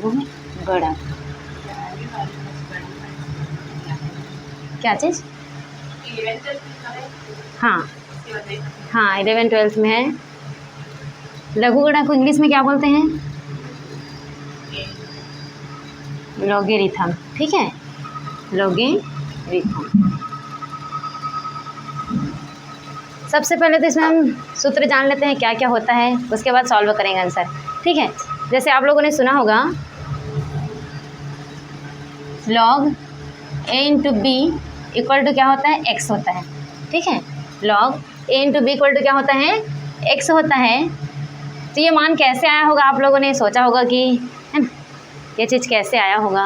लघु गुणक। क्या चीज़? हाँ हाँ 11th-12th में है। लघु गुणक को इंग्लिश में क्या बोलते हैं? लॉगरिथम। ठीक है, लॉगरिथम। सबसे पहले तो इसमें हम सूत्र जान लेते हैं क्या क्या होता है, उसके बाद सॉल्व करेंगे आंसर। ठीक है, जैसे आप लोगों ने सुना होगा log a into b equal to क्या होता है? x होता है। ठीक है, log a into b equal to क्या होता है? x होता है। तो ये मान कैसे आया होगा? आप लोगों ने सोचा होगा कि है ना, ये चीज़ कैसे आया होगा।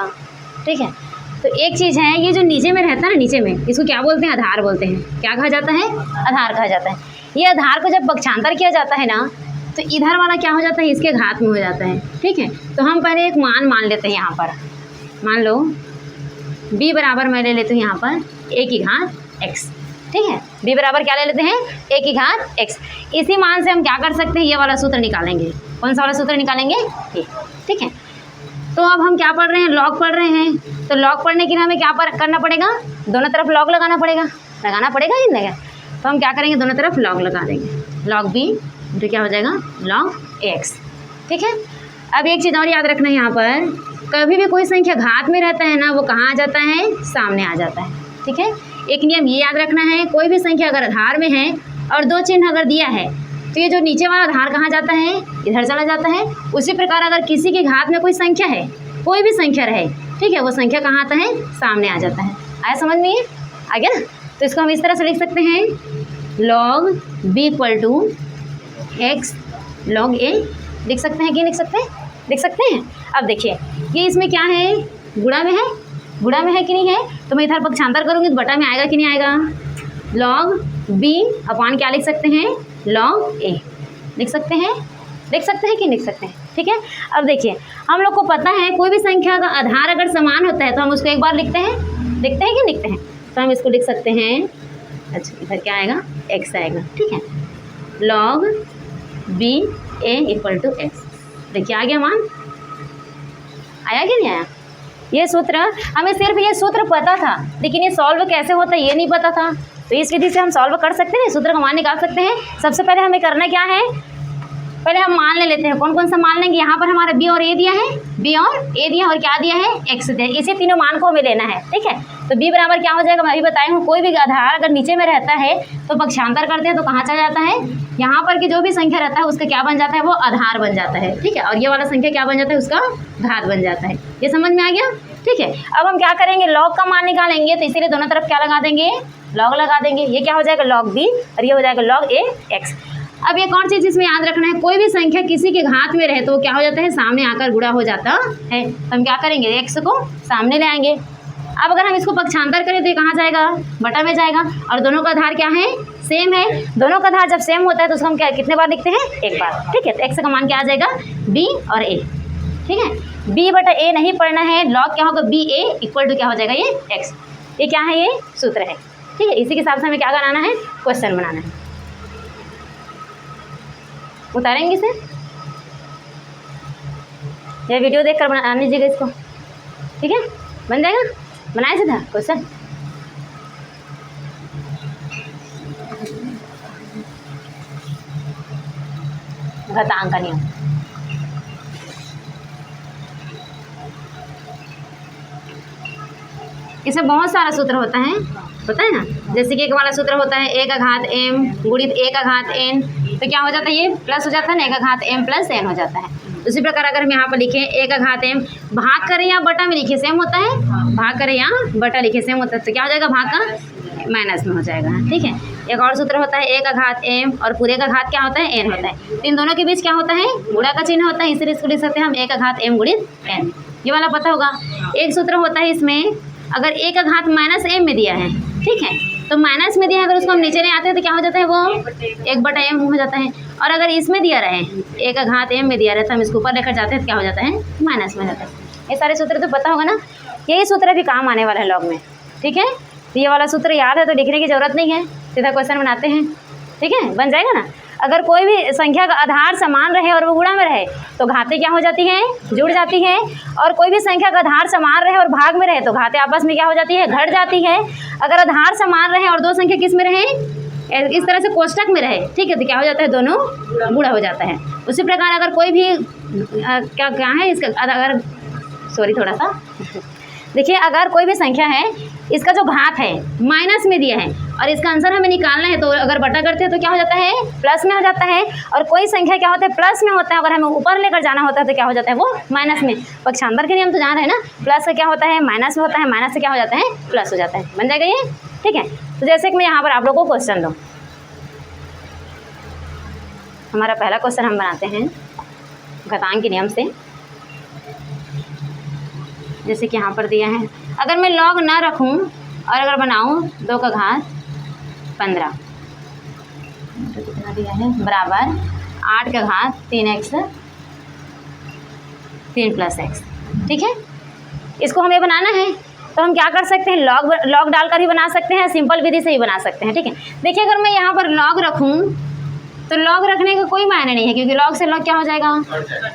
ठीक है, तो एक चीज़ है, ये जो नीचे में रहता है ना, नीचे में, इसको क्या बोलते हैं? आधार बोलते हैं। क्या कहा जाता है? आधार कहा जाता है। ये आधार को जब पक्षांतर किया जाता है ना, तो इधर वाला क्या हो जाता है? इसके घात में हो जाता है। ठीक है, तो हम पहले एक मान लेते हैं यहाँ पर। मान लो b बराबर मैं ले लेती हूँ यहाँ पर a की घात x। ठीक है, b बराबर क्या ले लेते हैं? a की घात x। इसी मान से हम क्या कर सकते हैं? ये वाला सूत्र निकालेंगे। कौन सा वाला सूत्र निकालेंगे? ये। ठीक है, तो अब हम क्या पढ़ रहे हैं? लॉग पढ़ रहे हैं। तो लॉग पढ़ने के लिए हमें क्या करना पड़ेगा? दोनों तरफ लॉग लगाना पड़ेगा कि नहीं? तो हम क्या करेंगे? दोनों तरफ लॉग लगा देंगे। लॉग b तो क्या हो जाएगा? Log ax। ठीक है, अब एक चीज़ और याद रखना है, यहाँ पर कभी भी कोई संख्या घात में रहता है ना, वो कहाँ आ जाता है? सामने आ जाता है। ठीक है, एक नियम ये याद रखना है, कोई भी संख्या अगर आधार में है और दो चिन्ह अगर दिया है तो ये जो नीचे वाला आधार कहाँ जाता है? इधर चला जाता है। उसी प्रकार अगर किसी के घात में कोई संख्या है, कोई भी संख्या रहे, ठीक है, वो संख्या कहाँ आता है? सामने आ जाता है। आया समझ में? आ गया ना? तो इसको हम इस तरह से लिख सकते हैं, log b equal to x log a। लिख सकते हैं कि लिख सकते हैं। अब देखिए, ये इसमें क्या है? गुणा में है कि नहीं है? तो मैं इधर पक्षांतर करूँगी तो बटा में आएगा कि नहीं आएगा? log b अपान क्या लिख सकते हैं? log a। लिख सकते हैं कि लिख सकते हैं? ठीक है, अब देखिए, हम लोग को पता है कोई भी संख्या का आधार अगर समान होता है तो हम उसको एक बार लिखते हैं कि लिखते हैं? तो हम इसको लिख सकते हैं, अच्छा इधर क्या आएगा? x आएगा। ठीक है, log b a equal to x। देखिए आ गया मान, आया कि नहीं आया? ये सूत्र, हमें सिर्फ ये सूत्र पता था, लेकिन ये सॉल्व कैसे होता है ये नहीं पता था। तो इस विधि से हम सॉल्व कर सकते हैं, सूत्र का मान निकाल सकते हैं। सबसे पहले हमें करना क्या है? पहले हम मान ले लेते हैं। कौन कौन सा मान लेंगे? यहाँ पर हमारा b और a दिया है, और क्या दिया है? x दिया है। इसी तीनों मान को हमें लेना है। ठीक है, तो b बराबर क्या हो जाएगा? मैं अभी बताई हूँ, कोई भी आधार अगर नीचे में रहता है तो पक्षांतर करते हैं तो कहाँ चला जाता है? यहाँ पर की जो भी संख्या रहता है उसका क्या बन जाता है? वो आधार बन जाता है। ठीक है, और ये वाला संख्या क्या बन जाता है? उसका घात बन जाता है। ये समझ में आ गया? ठीक है, अब हम क्या करेंगे? लॉग का मान निकालेंगे, तो इसीलिए दोनों तरफ क्या लगा देंगे? लॉग लगा देंगे। ये क्या हो जाएगा? log b, और ये हो जाएगा log a x। अब एक और चीज़ इसमें याद रखना है, कोई भी संख्या किसी के घात में रहे तो वो क्या हो जाता है? सामने आकर गुणा हो जाता है। तो हम क्या करेंगे? x को सामने ले आएंगे। अब अगर हम इसको पक्षांतर करें तो ये कहाँ जाएगा? बटा में जाएगा। और दोनों का आधार क्या है? सेम है। दोनों का आधार जब सेम होता है तो उसको हम क्या कितने बार लिखते हैं? एक बार। ठीक है, तो x का मान क्या आ जाएगा? b और a। ठीक है, b बटा a नहीं पढ़ना है, लॉग क्या होगा? b a इक्वल टू क्या हो जाएगा? ये x। ये क्या है? ये सूत्र है। ठीक है, इसी के हिसाब से हमें क्या बनाना है? क्वेश्चन बनाना है। उतारेंगे इसे, या वीडियो देखकर बना लीजिएगा इसको। ठीक है, बन जाएगा। बनाए सीधा क्वेश्चन। घातांक का नियम। इसमें बहुत सारा सूत्र होता है, पता है ना? जैसे कि एक वाला सूत्र होता है a का घात m गुणित a का घात n, तो क्या हो जाता है? ये प्लस हो जाता है ना, a का घात m प्लस n हो जाता है। उसी प्रकार अगर हम यहाँ पर लिखें a का घात m, भाग करें या बटा में लिखे सेम होता है, भाग करें या बटा लिखे सेम होता है, तो क्या हो जाएगा? भाग का माइनस में हो जाएगा। ठीक है, एक और सूत्र होता है a का घात m और पूरे का घात क्या होता है? n होता है। तो इन दोनों के बीच क्या होता है? गुणा का चिन्ह होता है, इसलिए इसको लिख सकते हैं हम a का घात m गुणित n। ये वाला पता होगा। एक सूत्र होता है इसमें, अगर a का घात माइनस m में दिया है, ठीक है, तो माइनस में दिया है, अगर उसको हम नीचे नहीं आते हैं तो क्या हो जाता है? वो 1/m हो जाता है। और अगर इसमें दिया रहे, a का घात m में दिया रहे, तो हम इसको ऊपर लेकर जाते हैं तो क्या हो जाता है? माइनस में हो जाता है। ये सारे सूत्र तो पता होगा ना, यही सूत्र भी काम आने वाला है लॉग में। ठीक है, तो ये वाला सूत्र याद है तो लिखने की ज़रूरत नहीं है, सीधा क्वेश्चन बनाते हैं। ठीक है, बन जाएगा ना। अगर कोई भी संख्या का आधार समान रहे और वो गुणा में रहे तो घातें क्या हो जाती हैं, जुड़ जाती हैं। और कोई भी संख्या का आधार समान रहे और भाग में रहे तो घातें आपस में क्या हो जाती है, घट जाती है। अगर आधार समान रहे और दो संख्या किस में रहे, इस तरह से कोष्टक में रहे, ठीक है, तो क्या हो जाता है, दोनों गुणा हो जाता है। उसी प्रकार अगर कोई भी क्या है इसका, अगर सॉरी थोड़ा सा देखिए, अगर कोई भी संख्या है, इसका जो घात है माइनस में दिया है और इसका आंसर हमें निकालना है, तो अगर बटा करते हैं तो क्या हो जाता है, प्लस में हो जाता है। और कोई संख्या क्या होता है, प्लस में होता है, अगर हमें ऊपर लेकर जाना होता है तो क्या हो जाता है, वो माइनस में। पक्षांतर के नियम तो जान रहे हैं ना, प्लस का क्या होता है, माइनस में होता है, माइनस से क्या हो जाता है, प्लस हो जाता है। बन जाएगा ये, ठीक है। तो जैसे कि मैं यहाँ पर आप लोगों को क्वेश्चन दूँ, हमारा पहला क्वेश्चन हम बनाते हैं घातांक के नियम से। जैसे कि यहाँ पर दिया है, अगर मैं लॉग ना रखूँ और अगर बनाऊँ 2 का घात 15 तो कितना दिया है, बराबर 8 का घात 3x 3 + x, ठीक है। इसको हमें बनाना है तो हम क्या कर सकते हैं, लॉग डालकर ही बना सकते हैं, सिंपल विधि से ही बना सकते हैं, ठीक है। देखिए, अगर मैं यहाँ पर लॉग रखूँ तो लॉग रखने का कोई मायने नहीं है, क्योंकि लॉग से लॉग क्या हो जाएगा,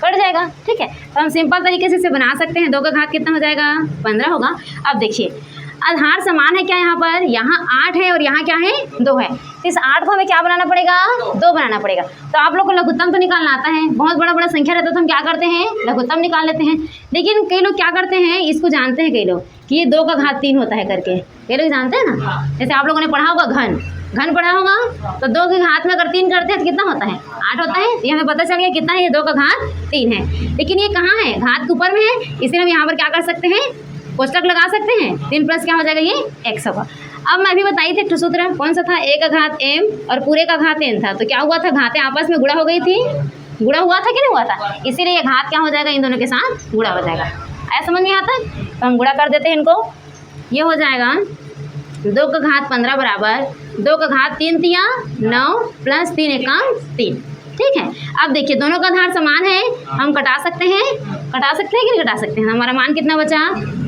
कट जाएगा, ठीक है। तो हम सिंपल तरीके से इसे बना सकते हैं। 2 का घात कितना हो जाएगा, 15 होगा। अब देखिए, आधार समान है क्या, यहाँ पर यहाँ 8 है और यहाँ क्या है, 2 है। तो इस 8 को हमें क्या बनाना पड़ेगा, 2 बनाना पड़ेगा। तो आप लोग को लघुत्तम तो निकालना आता है, बहुत बड़ा बड़ा संख्या रहता है तो हम क्या करते हैं, लघुत्तम निकाल लेते हैं। लेकिन कई लोग क्या करते हैं, इसको जानते हैं कई लोग कि ये 2 का घात 3 होता है करके, कई लोग जानते हैं ना। जैसे आप लोगों ने पढ़ा होगा घन पढ़ा होगा, तो 2 के घात में अगर 3 करते हैं तो कितना होता है, 8 होता है। ये हमें पता चल गया कितना है, ये 2 का घात 3 है। लेकिन ये कहाँ है, घात के ऊपर में है, इसलिए हम यहाँ पर क्या कर सकते हैं, कोष्टक लगा सकते हैं। 3 प्लस क्या हो जाएगा, ये x होगा। अब मैं अभी बताई थी सूत्र कौन सा था, a का घात m और पूरे का घात n था। तो क्या हुआ था, घातें आपस में गुणा हो गई थी, गुणा हुआ था कि नहीं हुआ था, इसीलिए ये घात क्या हो जाएगा, इन दोनों के साथ गुणा हो जाएगा। आया समझ में आता है, तो हम गुणा कर देते हैं इनको। ये हो जाएगा 2 का घात 15 बराबर 2 का घात 3 तिया 9 + 3 एका 3, ठीक है। अब देखिए, दोनों का आधार समान है, हम कटा सकते हैं कि नहीं कटा सकते हैं। हमारा मान कितना बचा,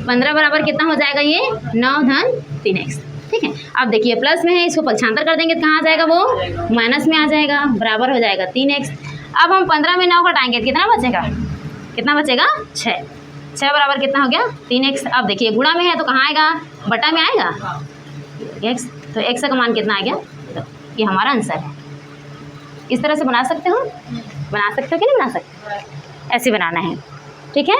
15 बराबर कितना हो जाएगा, ये 9 धन 3x, ठीक है। अब देखिए, प्लस में है, इसको पक्षांतर कर देंगे तो कहाँ आ जाएगा, वो माइनस में आ जाएगा, बराबर हो जाएगा 3x। अब हम 15 में 9 घटाएंगे तो कितना बचेगा, 6 बराबर कितना हो गया, 3x। अब देखिए, गुणा में है तो कहाँ आएगा, बटा में आएगा x, तो x का मान कितना आ गया, तो ये हमारा आंसर है। इस तरह से बना सकते हो कि नहीं बना सकते, ऐसे बनाना है, ठीक है।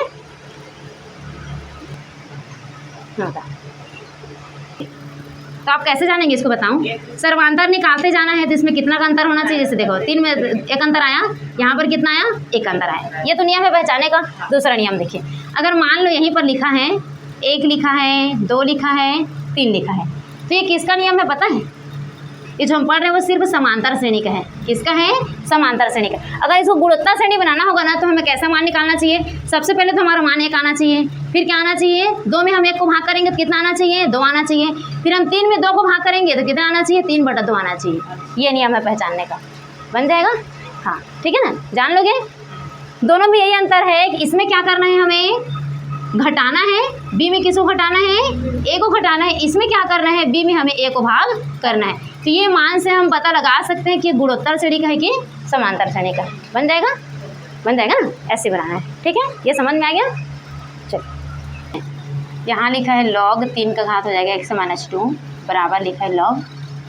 तो आप कैसे जानेंगे, इसको बताऊं। सर्वांतर निकालते जाना है तो इसमें कितना का अंतर होना चाहिए, जैसे देखो 3 में 1 अंतर आया, यहाँ पर कितना आया, 1 अंतर आया। ये तो नियम है पहचाने का। दूसरा नियम देखिए, अगर मान लो यहीं पर लिखा है 1 लिखा है, 2 लिखा है, 3 लिखा है, तो ये किसका नियम है पता है, ये जो हम पढ़ रहे हैं वो सिर्फ समांतर श्रेणी का है। किसका है, समांतर श्रेणी का। अगर इसको गुणोत्तर श्रेणी बनाना होगा ना, तो हमें कैसा मान निकालना चाहिए, सबसे पहले तो हमारा मान 1 आना चाहिए, फिर क्या आना चाहिए, 2 में हम 1 को भाग करेंगे तो कितना आना चाहिए, 2 आना चाहिए, फिर हम 3 में 2 को भाग करेंगे तो कितना आना चाहिए, 3/2 आना चाहिए। ये नियम है पहचानने का, बन जाएगा, हाँ ठीक है ना, जान लोगे। दोनों में यही अंतर है कि इसमें क्या करना है, हमें घटाना है, बी में किसको घटाना है, ए को घटाना है। इसमें क्या करना है, बी में हमें ए को भाग करना है। तो ये मान से हम पता लगा सकते हैं कि गुणोत्तर श्रेणी का है कि समांतर श्रेणी का। बन जाएगा ना, ऐसे बनाना है, ठीक है। ये समझ में आ गया। चलो, यहाँ लिखा है log 3 का घात हो जाएगा x - 2 बराबर लिखा है log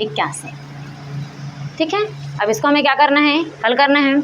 81, ठीक है। अब इसको हमें क्या करना है, हल करना है।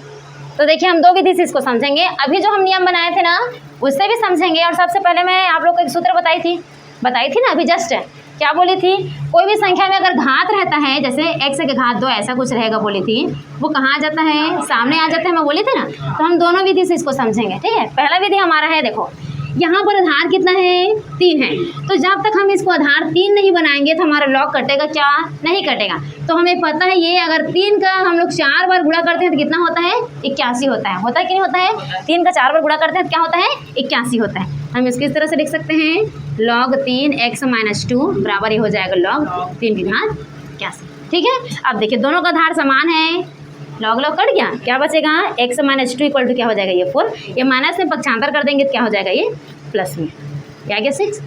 तो देखिए, हम 2 विधि से इसको समझेंगे। अभी जो हम नियम बनाए थे ना, उससे भी समझेंगे। और सबसे पहले मैं आप लोग को एक सूत्र बताई थी ना अभी जस्ट, क्या बोली थी, कोई भी संख्या में अगर घात रहता है, जैसे x के घात 2 ऐसा कुछ रहेगा बोली थी, वो कहाँ आ जाता है, सामने आ जाता है, मैं बोली थी ना। तो हम दोनों विधि से इसको समझेंगे, ठीक है। पहला विधि हमारा है, देखो यहाँ पर आधार कितना है, 3 है। तो जब तक हम इसको आधार 3 नहीं बनाएंगे तो हमारा लॉग कटेगा क्या, नहीं कटेगा। तो हमें पता है ये अगर 3 का हम लोग 4 बार गुणा करते हैं तो कितना होता है, 81 होता है कि नहीं होता है। 3 का 4 बार गुणा करते हैं तो क्या होता है, 81 होता है। हम इसको इस तरह से लिख सकते हैं, log 3 x - 2 बराबर ये हो जाएगा log 3 की घात 81, ठीक है। अब देखिए, दोनों का आधार समान है, लॉग कट गया, क्या बचेगा, x - 2 इक्वल टू क्या हो जाएगा, ये 4। ये माइनस में पक्षांतर कर देंगे तो क्या हो जाएगा, ये प्लस में, क्या गया 6।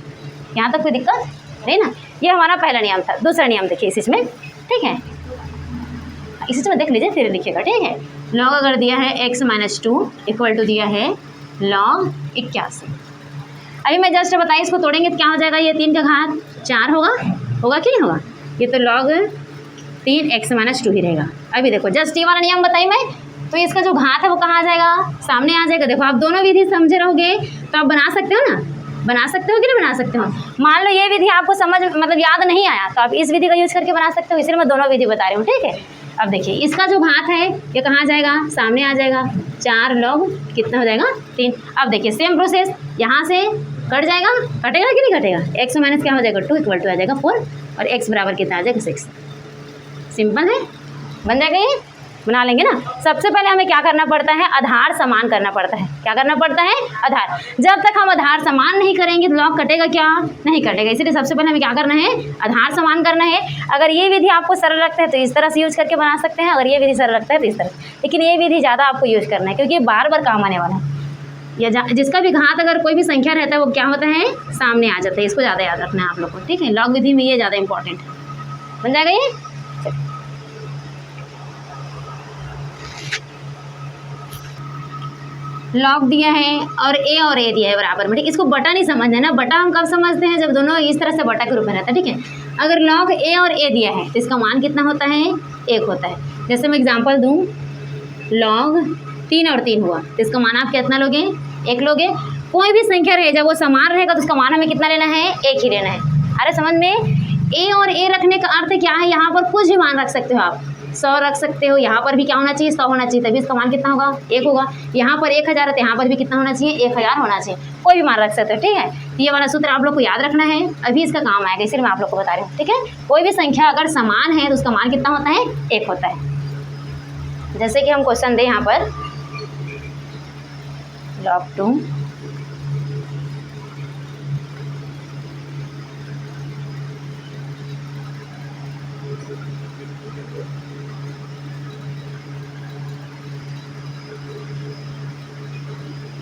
यहाँ तक कोई दिक्कत नहीं ना। ये हमारा पहला नियम था। दूसरा नियम देखिए इसमें, ठीक है। इसी से देख लीजिए फिर लिखिएगा, ठीक है। लॉग अगर दिया है x माइनस 2 इक्वल टू दिया है log 81। अभी मैं जस्ट बताइए इसको तोड़ेंगे तो क्या हो जाएगा, ये 3 का घात 4 होगा कि नहीं होगा, ये तो log 3x माइनस 2 ही रहेगा। अभी देखो जस्ट ये वाला नियम बताई मैं, तो इसका जो घात है वो कहाँ आ जाएगा, सामने आ जाएगा। देखो आप दोनों विधि समझे रहोगे तो आप बना सकते हो ना, बना सकते हो कि नहीं बना सकते हो। मान लो ये विधि आपको समझ मतलब याद नहीं आया तो आप इस विधि का यूज करके बना सकते हो, इसलिए मैं दोनों विधि बता रही हूँ, ठीक है। अब देखिए इसका जो घात है ये कहाँ आ जाएगा, सामने आ जाएगा, 4 log कितना हो जाएगा 3। अब देखिए सेम प्रोसेस, यहाँ से कट जाएगा, कटेगा कि नहीं कटेगा, x माइनस क्या हो जाएगा 2 इक्वल टू आ जाएगा 4 और x बराबर कितना आ जाएगा 6। सिंपल है, बन जाएगा ये, बना लेंगे ना। सबसे पहले हमें क्या करना पड़ता है, आधार समान करना पड़ता है। क्या करना पड़ता है, आधार। जब तक हम आधार समान नहीं करेंगे तो log कटेगा क्या, नहीं कटेगा। इसलिए सबसे पहले हमें क्या करना है, आधार समान करना है। अगर ये विधि आपको सरल लगता है तो इस तरह से यूज करके बना सकते हैं, अगर ये विधि सरल लगता है तो इस तरह, लेकिन ये विधि ज़्यादा आपको यूज करना है क्योंकि ये बार बार काम आने वाला है। या जिसका भी घात अगर कोई भी संख्या रहता है वो क्या होता है, सामने आ जाता है। इसको ज़्यादा याद रखना है आप लोग को, ठीक है। log विधि में ये ज़्यादा इंपॉर्टेंट है। बन जाएगा ये। log दिया है और a दिया है बराबर में, ठीक। इसको बटा नहीं समझना है ना, बटा हम कब समझते हैं, जब दोनों इस तरह से बटा के रूप में रहता है, ठीक है। अगर log a दिया है तो इसका मान कितना होता है, 1 होता है। जैसे मैं एग्जांपल दूं, log 3 और 3 हुआ तो इसका मान आप कितना लोगे, 1 लोगे। कोई भी संख्या रहे जब वो समान रहेगा तो उसका मान हमें कितना लेना है, 1 ही लेना है। अरे समझ में, a और a रखने का अर्थ क्या है, यहाँ पर कुछ भी मान रख सकते हो आप, 100 रख सकते हो, यहाँ पर भी क्या होना चाहिए, 100 होना चाहिए, तभी इसका मान कितना होगा, 1 होगा। यहाँ पर 1000 है तो यहाँ पर भी कितना होना चाहिए, 1000 होना चाहिए। कोई भी मान रख सकते हो, ठीक है। तो ये वाला सूत्र आप लोग को याद रखना है, अभी इसका काम आएगा, इसलिए मैं आप लोग को बता रही हूँ, ठीक है। कोई भी संख्या अगर समान है तो उसका मान कितना होता है, 1 होता है। जैसे कि हम क्वेश्चन दें यहाँ पर log 2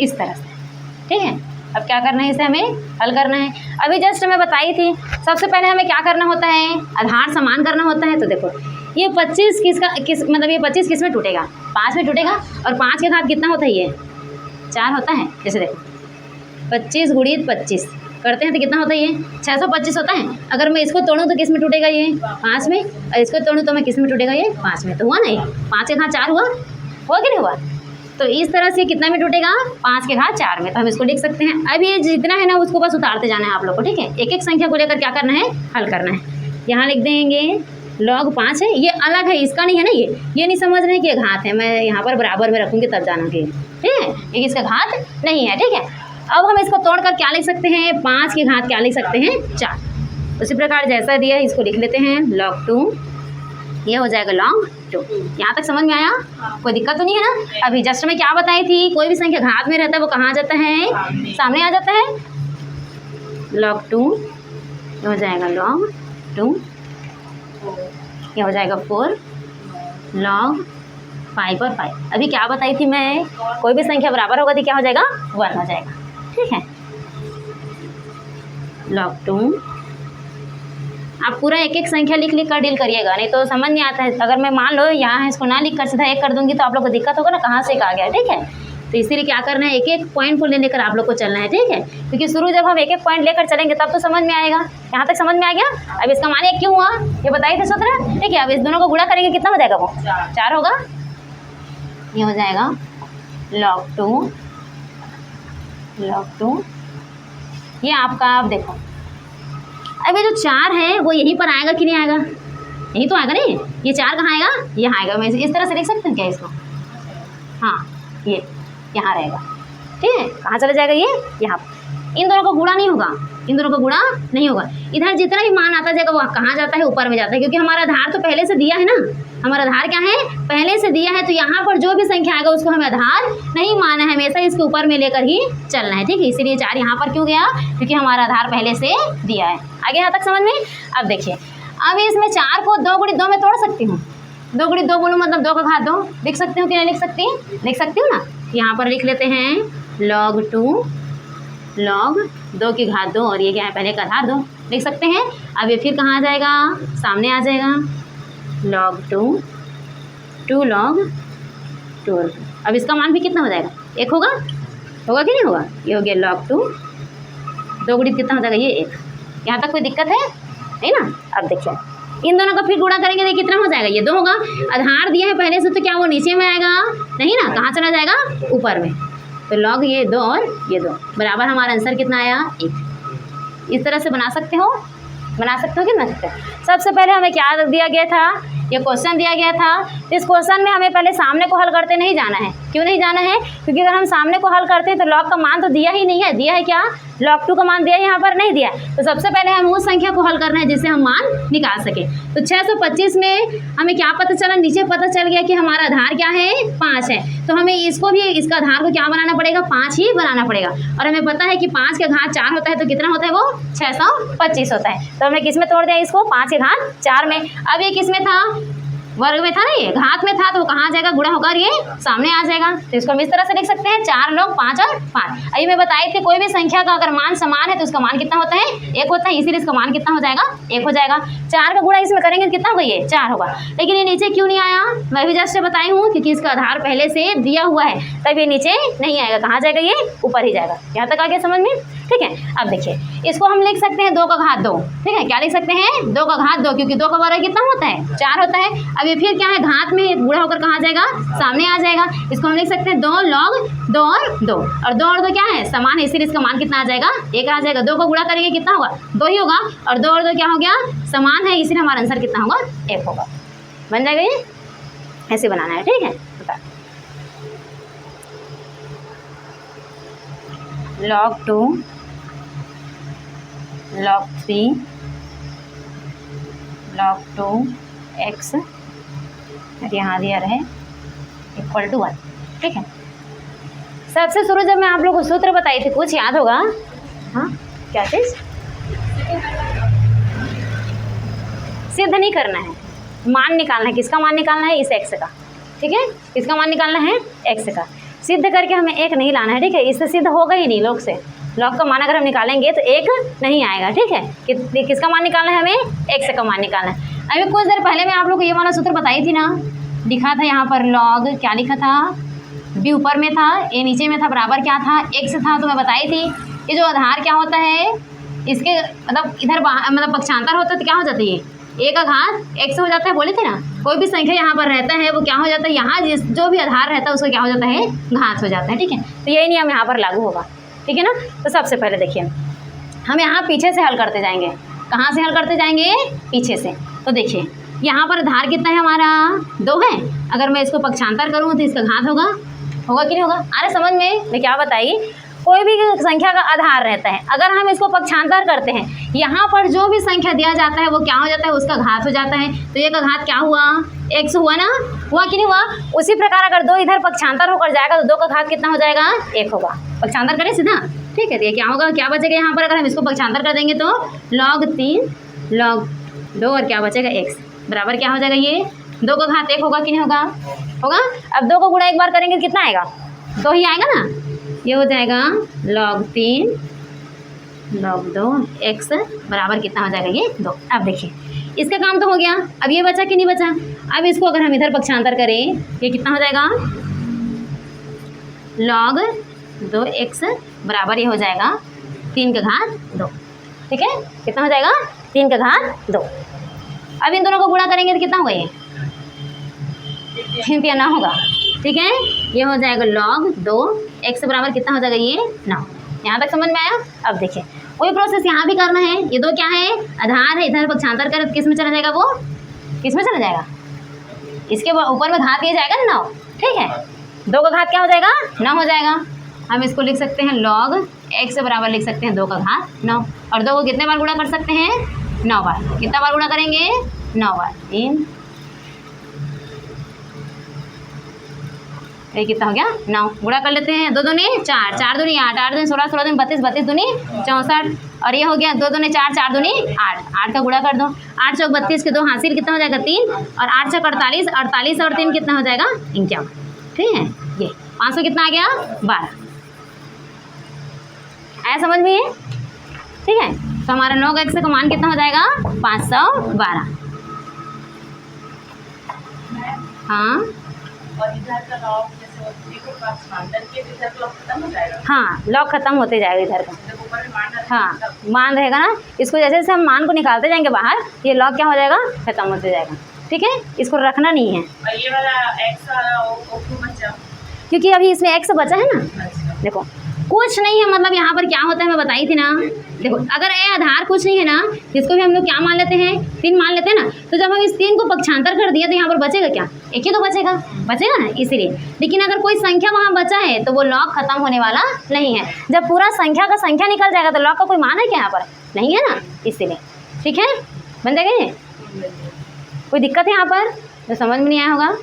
इस तरह से, ठीक है। अब क्या करना है, इसे हमें हल करना है। अभी जस्ट मैं बताई थी, सबसे पहले हमें क्या करना होता है, आधार समान करना होता है। तो देखो ये 25 मतलब ये 25 किस में टूटेगा, 5 में टूटेगा, और 5 के घात कितना होता है, ये 4 होता है। जैसे देखो 25 गुणित 25 करते हैं तो कितना होता है, ये 625 होता है। अगर मैं इसको तोड़ूँ तो किस में टूटेगा, ये 5 में, और इसको तोड़ूँ तो मैं किस में टूटेगा, ये 5 में। तो हुआ ना, ये 5 के घात 4 हुआ कि नहीं हुआ। तो इस तरह से कितना में टूटेगा, 5 के घात 4 में। तो हम इसको लिख सकते हैं। अब ये जितना है ना उसको बस उतारते जाना है आप लोग को, ठीक है। एक एक संख्या को लेकर क्या करना है, हल करना है। यहाँ लिख देंगे log 5 है, ये अलग है, इसका नहीं है ना, ये नहीं समझ रहे हैं कि ये घात है। मैं यहाँ पर बराबर में रखूँगी तब जानूँगी, ठीक है। ये इसका घात नहीं है, ठीक है। अब हम इसको तोड़कर क्या लिख सकते हैं, 5 के घात क्या लिख सकते हैं, 4। उसी प्रकार जैसा दिया है इसको लिख लेते हैं log 2, ये हो जाएगा log 2। यहाँ तक समझ में आया, कोई दिक्कत तो नहीं है ना। अभी जस्ट मैं क्या बताई थी, कोई भी संख्या घात में रहता है वो कहाँ आ जाता है, सामने आ जाता है। log 2 ये हो जाएगा log 2, ये हो जाएगा 4 log 5 और 5। अभी क्या बताई थी मैं, कोई भी संख्या बराबर होगा तो क्या हो जाएगा, 1 हो जाएगा, ठीक है। log 2 आप पूरा एक एक संख्या लिख कर डील करिएगा, नहीं तो समझ नहीं आता है। अगर मैं मान लो यहाँ है, इसको ना लिख कर सीधा 1 कर दूंगी तो आप लोग को दिक्कत होगा ना, कहाँ से आ गया, ठीक है। तो इसीलिए क्या करना है, एक एक पॉइंट को लेकर आप लोग को चलना है, ठीक है। क्योंकि शुरू जब हम एक एक पॉइंट लेकर चलेंगे तब तो समझ में आएगा। यहाँ तक समझ में आ गया। अब इसका मान 1 क्यों हुआ ये बताइए थे सूत्र, ठीक है। अब इस दोनों को गुणा करेंगे कितना हो जाएगा, वो 4 होगा। ये हो जाएगा log 2 ये आपका, अब देखो अब ये जो 4 है वो यहीं पर आएगा कि नहीं आएगा, यहीं तो आएगा नहीं। ये 4 कहाँ आएगा, यहाँ आएगा। मैं इस तरह से लिख सकते हैं क्या इसको, हाँ ये यहाँ रहेगा, ठीक है। कहाँ चला जाएगा, ये यहाँ। इन दोनों को गुणा नहीं होगा, इन दोनों को गुणा नहीं होगा। इधर जितना भी मान आता जाएगा वो कहाँ जाता है, ऊपर में जाता है, क्योंकि हमारा आधार तो पहले से दिया है ना। हमारा आधार क्या है, पहले से दिया है। तो यहाँ पर जो भी संख्या आएगा उसको हमें आधार नहीं माना है, हमेशा इसके ऊपर में लेकर ही चलना है, ठीक है। इसीलिए 4 यहाँ पर क्यों गया, क्योंकि हमारा आधार पहले से दिया है। आगे यहाँ तक समझ में। अब देखिए, अब इसमें 4 को 2 गुणित 2 में तोड़ सकती हूँ। 2 गुणित 2 बोलूँ मतलब 2 का घात 2 लिख सकती हूँ कि नहीं लिख सकती, लिख सकती हूँ ना। यहाँ पर लिख लेते हैं log 2 log 2 की घात 2, और ये क्या है, पहले का आधार 2 लिख सकते हैं। अब ये फिर कहाँ आ जाएगा, सामने आ जाएगा। log 2 2 log 2। अब इसका मान भी कितना हो जाएगा, 1 होगा कि नहीं होगा, ये हो गया log 2, 2 गुणित कितना हो जाएगा ये 1। यहाँ तक कोई दिक्कत है नहीं ना। अब देखिए इन दोनों का फिर गुणा करेंगे तो कितना हो जाएगा, ये 2 होगा। आधार दिया है पहले से तो क्या वो नीचे में आएगा नहीं ना, कहाँ चला जाएगा, ऊपर में। तो log ये 2 और ये 2 बराबर हमारा आंसर कितना आया, 1। इस तरह से बना सकते हो कि बना सकते हो। सबसे पहले हमें क्या दिया गया था, ये क्वेश्चन दिया गया था। इस क्वेश्चन में हमें पहले सामने को हल करते नहीं जाना है। क्यों नहीं जाना है, क्योंकि अगर हम सामने को हल करते हैं तो log का मान तो दिया ही नहीं है। दिया है क्या, log 2 का मान दिया है, यहाँ पर नहीं दिया। तो सबसे पहले हम उस संख्या को हल करना है जिससे हम मान निकाल सके। तो 625 में हमें क्या पता चला, नीचे पता चल गया कि हमारा आधार क्या है, 5 है। तो हमें इसको भी, इसका आधार को क्या बनाना पड़ेगा, 5 ही बनाना पड़ेगा। और हमें पता है कि 5 के घात 4 होता है तो कितना होता है वो 625 होता है। तो हमने किस में तोड़ दिया इसको, 5 के घात 4 में। अब ये किस में था, वर्ग में था ना, ये घात में था तो कहाँ जाएगा, गुणा होकर ये सामने आ जाएगा। तो इसको हम इस तरह से लिख सकते हैं 4 log 5 और 5। अभी मैं बताई थी कोई भी संख्या का अगर मान समान है तो उसका मान कितना होता है, 1 होता है। इसीलिए इसका मान कितना हो जाएगा, 1 हो जाएगा। 4 का गुणा इसमें करेंगे तो कितना होगा, ये 4 होगा। लेकिन ये नीचे क्यों नहीं आया, मैं भी जस्ट बताई हूँ, क्योंकि इसका आधार पहले से दिया हुआ है, तब ये नीचे नहीं आएगा। कहाँ जाएगा, ये ऊपर ही जाएगा। यहाँ तक आ गया समझ में, ठीक है। अब देखिए इसको हम लिख सकते हैं 2 का घात 2, ठीक है। क्या लिख सकते हैं, 2 का घात 2, क्योंकि 2 का वर्ग कितना होता है, 4 होता है। अब ये फिर क्या है, घात में गुणा होकर कहाँ जाएगा, सामने आ जाएगा। इसको हम लिख सकते हैं 2 log 2 और 2, और 2 और 2 क्या है, समान है, इसीलिए इसका मान कितना आ जाएगा, 1 आ जाएगा। 2 को गुणा करेंगे कितना होगा, 2 ही होगा, और 2 और 2 क्या हो गया, समान है, इसीलिए हमारा आंसर कितना होगा, 1 होगा। बन जाएगा ये, ऐसे बनाना है, ठीक है। log 2 log 3 log 2 x यहाँ दिया रहे इक्वल टू 1, ठीक है। सबसे शुरू जब मैं आप लोग को सूत्र बताई थी, कुछ याद होगा, हाँ क्या चीज़, सिद्ध नहीं करना है, मान निकालना है। किसका मान निकालना है, इस x का, ठीक है। किसका मान निकालना है, x का। सिद्ध करके हमें 1 नहीं लाना है, ठीक है। इससे सिद्ध होगा ही नहीं, log से। log का मान अगर हम निकालेंगे तो 1 नहीं आएगा, ठीक है। किसका मान निकालना है, हमें x का मान निकालना है। अभी कुछ देर पहले मैं आप लोग को ये वाला सूत्र बताई थी ना, लिखा था यहाँ पर log, क्या लिखा था, b ऊपर में था, a नीचे में था, बराबर क्या था, x था। तो मैं बताई थी ये जो आधार क्या होता है, इसके मतलब इधर मतलब पक्षांतर होता है तो क्या हो जाता है, ये a का घात x हो जाता है, बोले थे ना। कोई भी संख्या यहाँ पर रहता है वो क्या हो जाता है, यहाँ जो भी आधार रहता है उसको क्या हो जाता है, घात हो जाता है, ठीक है। तो यही नियम यहाँ पर लागू होगा, ठीक है ना। तो सबसे पहले देखिए हम यहाँ पीछे से हल करते जाएंगे। कहाँ से हल करते जाएंगे, पीछे से। तो देखिए यहाँ पर आधार कितना है हमारा, 2 है। अगर मैं इसको पक्षांतर करूँ तो इसका घात होगा कि नहीं होगा। अरे समझ में, मैं क्या बताई, कोई भी संख्या का आधार रहता है, अगर हम इसको पक्षांतर करते हैं, यहाँ पर जो भी संख्या दिया जाता है वो क्या हो जाता है, उसका घात हो जाता है। तो ये का घात क्या हुआ, x हुआ ना, हुआ कि नहीं हुआ। उसी प्रकार अगर 2 इधर पक्षांतर होकर जाएगा तो 2 का घात कितना हो जाएगा, 1 होगा। पक्षांतर करें सीधा, ठीक है। तो ये क्या होगा, क्या बचेगा यहाँ पर, अगर हम इसको पक्षांतर कर देंगे तो log 3 log 2 और क्या बचेगा, x बराबर क्या हो जाएगा, ये 2 का घात 1 होगा कि नहीं होगा, होगा। अब 2 को गुणा एक बार करेंगे कितना आएगा, 2 ही आएगा ना। ये हो जाएगा log 3 log 2 x बराबर कितना हो जाएगा, ये 2। अब देखिए इसका काम तो हो गया। अब ये बचा कि नहीं बचा। अब इसको अगर हम इधर पक्षांतर करें ये कितना हो जाएगा, log 2x बराबर ये हो जाएगा 3 का घात 2, ठीक है। कितना हो जाएगा, 3 का घात 2। अब इन दोनों को गुणा करेंगे तो कितना होगा, ये 3 9 होगा, ठीक है। ये हो जाएगा log 2x बराबर कितना हो जाएगा, ये 9। यहाँ तक समझ में आया। अब देखिए वही प्रोसेस यहाँ भी करना है। ये 2 क्या है, आधार है, इधर पक्षांतर करें तो किस में चला जाएगा, वो किस में चला जाएगा, इसके ऊपर में घात दिया जाएगा ना 9, ठीक है। 2 का घात क्या हो जाएगा, 9 हो जाएगा। हम इसको लिख सकते हैं log x बराबर लिख सकते हैं 2 का घात 9, और 2 को कितने बार गुणा कर सकते हैं, 9 बार। कितना बार गुणा करेंगे, 9 बार। 3 ये कितना हो गया, 9 गुणा कर लेते हैं। 2 दूनी 4, 4 दूनी 8, 8 दूनी 16, 16 दूनी 32, 32 दूनी 64, और ये हो गया 2 दूनी 4, 4 दूनी 8, 8 का गुणा कर दो। 8 चौक 32 के 2 हासिल कितना हो जाएगा, 3, और 8 चौक 48, 48 और 3 कितना हो जाएगा, 51, ठीक है। ये 500 कितना आ गया, 12। आया समझ में ये, ठीक है। तो हमारा log x का मान कितना हो जाएगा, 512। हाँ और इधर का लॉग जैसे देखो पक्षांतर के इधर का लॉग खत्म हो जाएगा। हाँ, लॉग खत्म होते जाएगा इधर का। जब ऊपर में मान रहता है, हाँ, तब मान रहेगा ना, इसको जैसे जैसे हम मान को निकालते जाएंगे बाहर, ये लॉग क्या हो जाएगा, खत्म होते जाएगा। ठीक है, इसको रखना नहीं है, और ये वाला एक्स वाला वो क्यों बचा? क्योंकि अभी इसमें एक्स बचा है ना। अच्छा, देखो कुछ नहीं है, मतलब यहाँ पर क्या होता है मैं बताई थी ना। देखो अगर ए आधार कुछ नहीं है ना, जिसको भी हम लोग क्या मान लेते हैं, 3 मान लेते हैं ना, तो जब हम इस 3 को पक्षांतर कर दिए तो यहाँ पर बचेगा क्या, एक ही तो बचेगा, बचेगा ना, इसीलिए। लेकिन अगर कोई संख्या वहाँ बचा है तो वो लॉग खत्म होने वाला नहीं है। जब पूरा संख्या का संख्या निकल जाएगा तो लॉग का कोई मान है क्या यहाँ पर, नहीं है ना, इसीलिए। ठीक है, बन जाएगा ये। कोई दिक्कत है यहाँ पर जो समझ में नहीं आया होगा?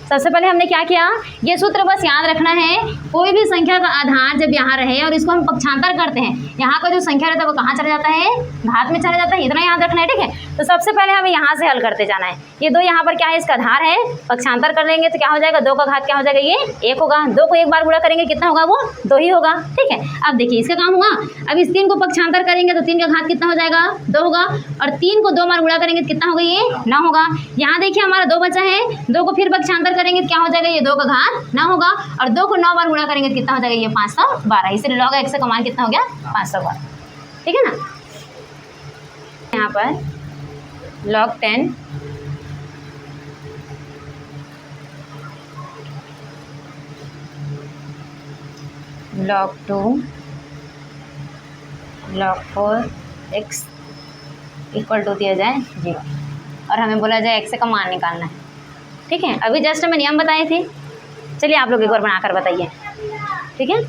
सबसे पहले हमने क्या किया, ये सूत्र बस याद रखना है, कोई भी संख्या का आधार जब यहाँ रहे और इसको हम पक्षांतर करते हैं, यहाँ का जो संख्या रहता है वो कहाँ चला जाता है, घात में चला जाता है, इतना याद रखना है। ठीक है, तो सबसे पहले हमें यहाँ से हल करते जाना है। ये 2 यहाँ पर क्या है, इसका आधार है, पक्षांतर कर लेंगे तो क्या हो जाएगा, 2 का घात क्या हो जाएगा, ये 1 होगा। 2 को एक बार गुणा करेंगे कितना होगा, वो 2 ही होगा। ठीक है, अब देखिए इसका काम हुआ। अब इस 3 को पक्षांतर करेंगे तो 3 का घात कितना हो जाएगा, 2 होगा, और 3 को 2 बार गुणा करेंगे तो कितना होगा, ये 9 होगा। यहाँ देखिए हमारा 2 बचा है, 2 को फिर पक्षांतर करेंगे तो क्या हो जाएगा, ये 2 का घात 9 होगा, और 2 को 9 बार गुणा करेंगे तो कितना हो जाएगा, ये 512। इसलिए लॉग एक्स का मान कितना हो गया, 512। ठीक है ना। यहाँ पर log 10 log 2 log 4x equal to दिया जाए 0, और हमें बोला जाए x का मान निकालना है। ठीक है, अभी जस्ट मैं नियम बताए थे, चलिए आप लोग एक बार बनाकर बताइए। ठीक है,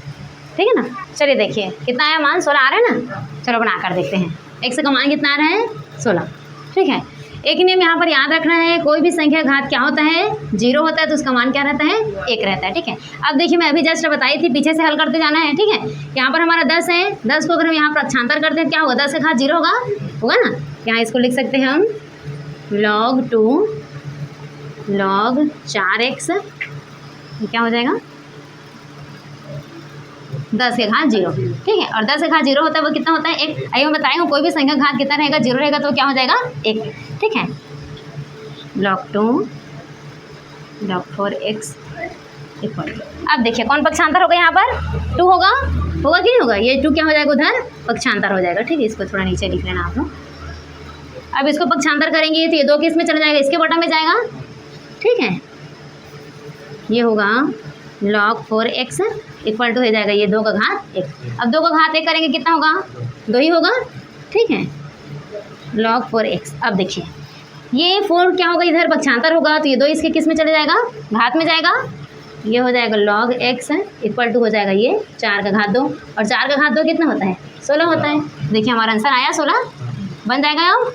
ठीक है ना। चलिए देखिए कितना आया मान, 16 आ रहा है ना। चलो बनाकर देखते हैं, x का मान कितना आ रहा है, 16। ठीक है, एक नियम यहाँ पर याद रखना है, कोई भी संख्या घात क्या होता है, 0 होता है तो उसका मान क्या रहता है, 1 रहता है। ठीक है, अब देखिए मैं अभी जस्ट बताई थी, पीछे से हल करते जाना है। ठीक है, यहाँ पर हमारा 10 है, 10 को अगर हम यहाँ पक्षांतर करते हैं क्या होगा, 10 का घात 0 होगा ना। यहाँ इसको लिख सकते हैं हम log 2 log 4x, क्या हो जाएगा, 10 के घात 0। ठीक है, और 10 के घात 0 होता है वो कितना होता है, 1। आइए मैं बताई हूँ, कोई भी संख्या घात कितना रहेगा, 0 रहेगा तो क्या हो जाएगा, 1। ठीक है, log 2 log 4x इक्वल। अब देखिए कौन पक्षांतर होगा, यहाँ पर 2 होगा कि नहीं होगा, ये 2 क्या हो जाएगा, उधर पक्षांतर हो जाएगा। ठीक है, इसको थोड़ा नीचे लिख लेना आप लोग। अब इसको पक्षांतर करेंगे तो ये 2 किस में चला जाएगा, इसके बटा में जाएगा। ठीक है, ये होगा log 4x इक्वल टू हो जाएगा ये 2 का घात 1। अब 2 का घात 1 करेंगे कितना होगा, 2 ही होगा। ठीक है, log 4x। अब देखिए ये 4 क्या होगा, इधर पक्षांतर होगा तो ये 2 इसके किस में चले जाएगा, घात में जाएगा। ये हो जाएगा log x इक्वल टू हो जाएगा ये 4 का घात 2, और 4 का घात 2 कितना होता है, 16 होता है। देखिए हमारा आंसर आया 16, बन जाएगा, अब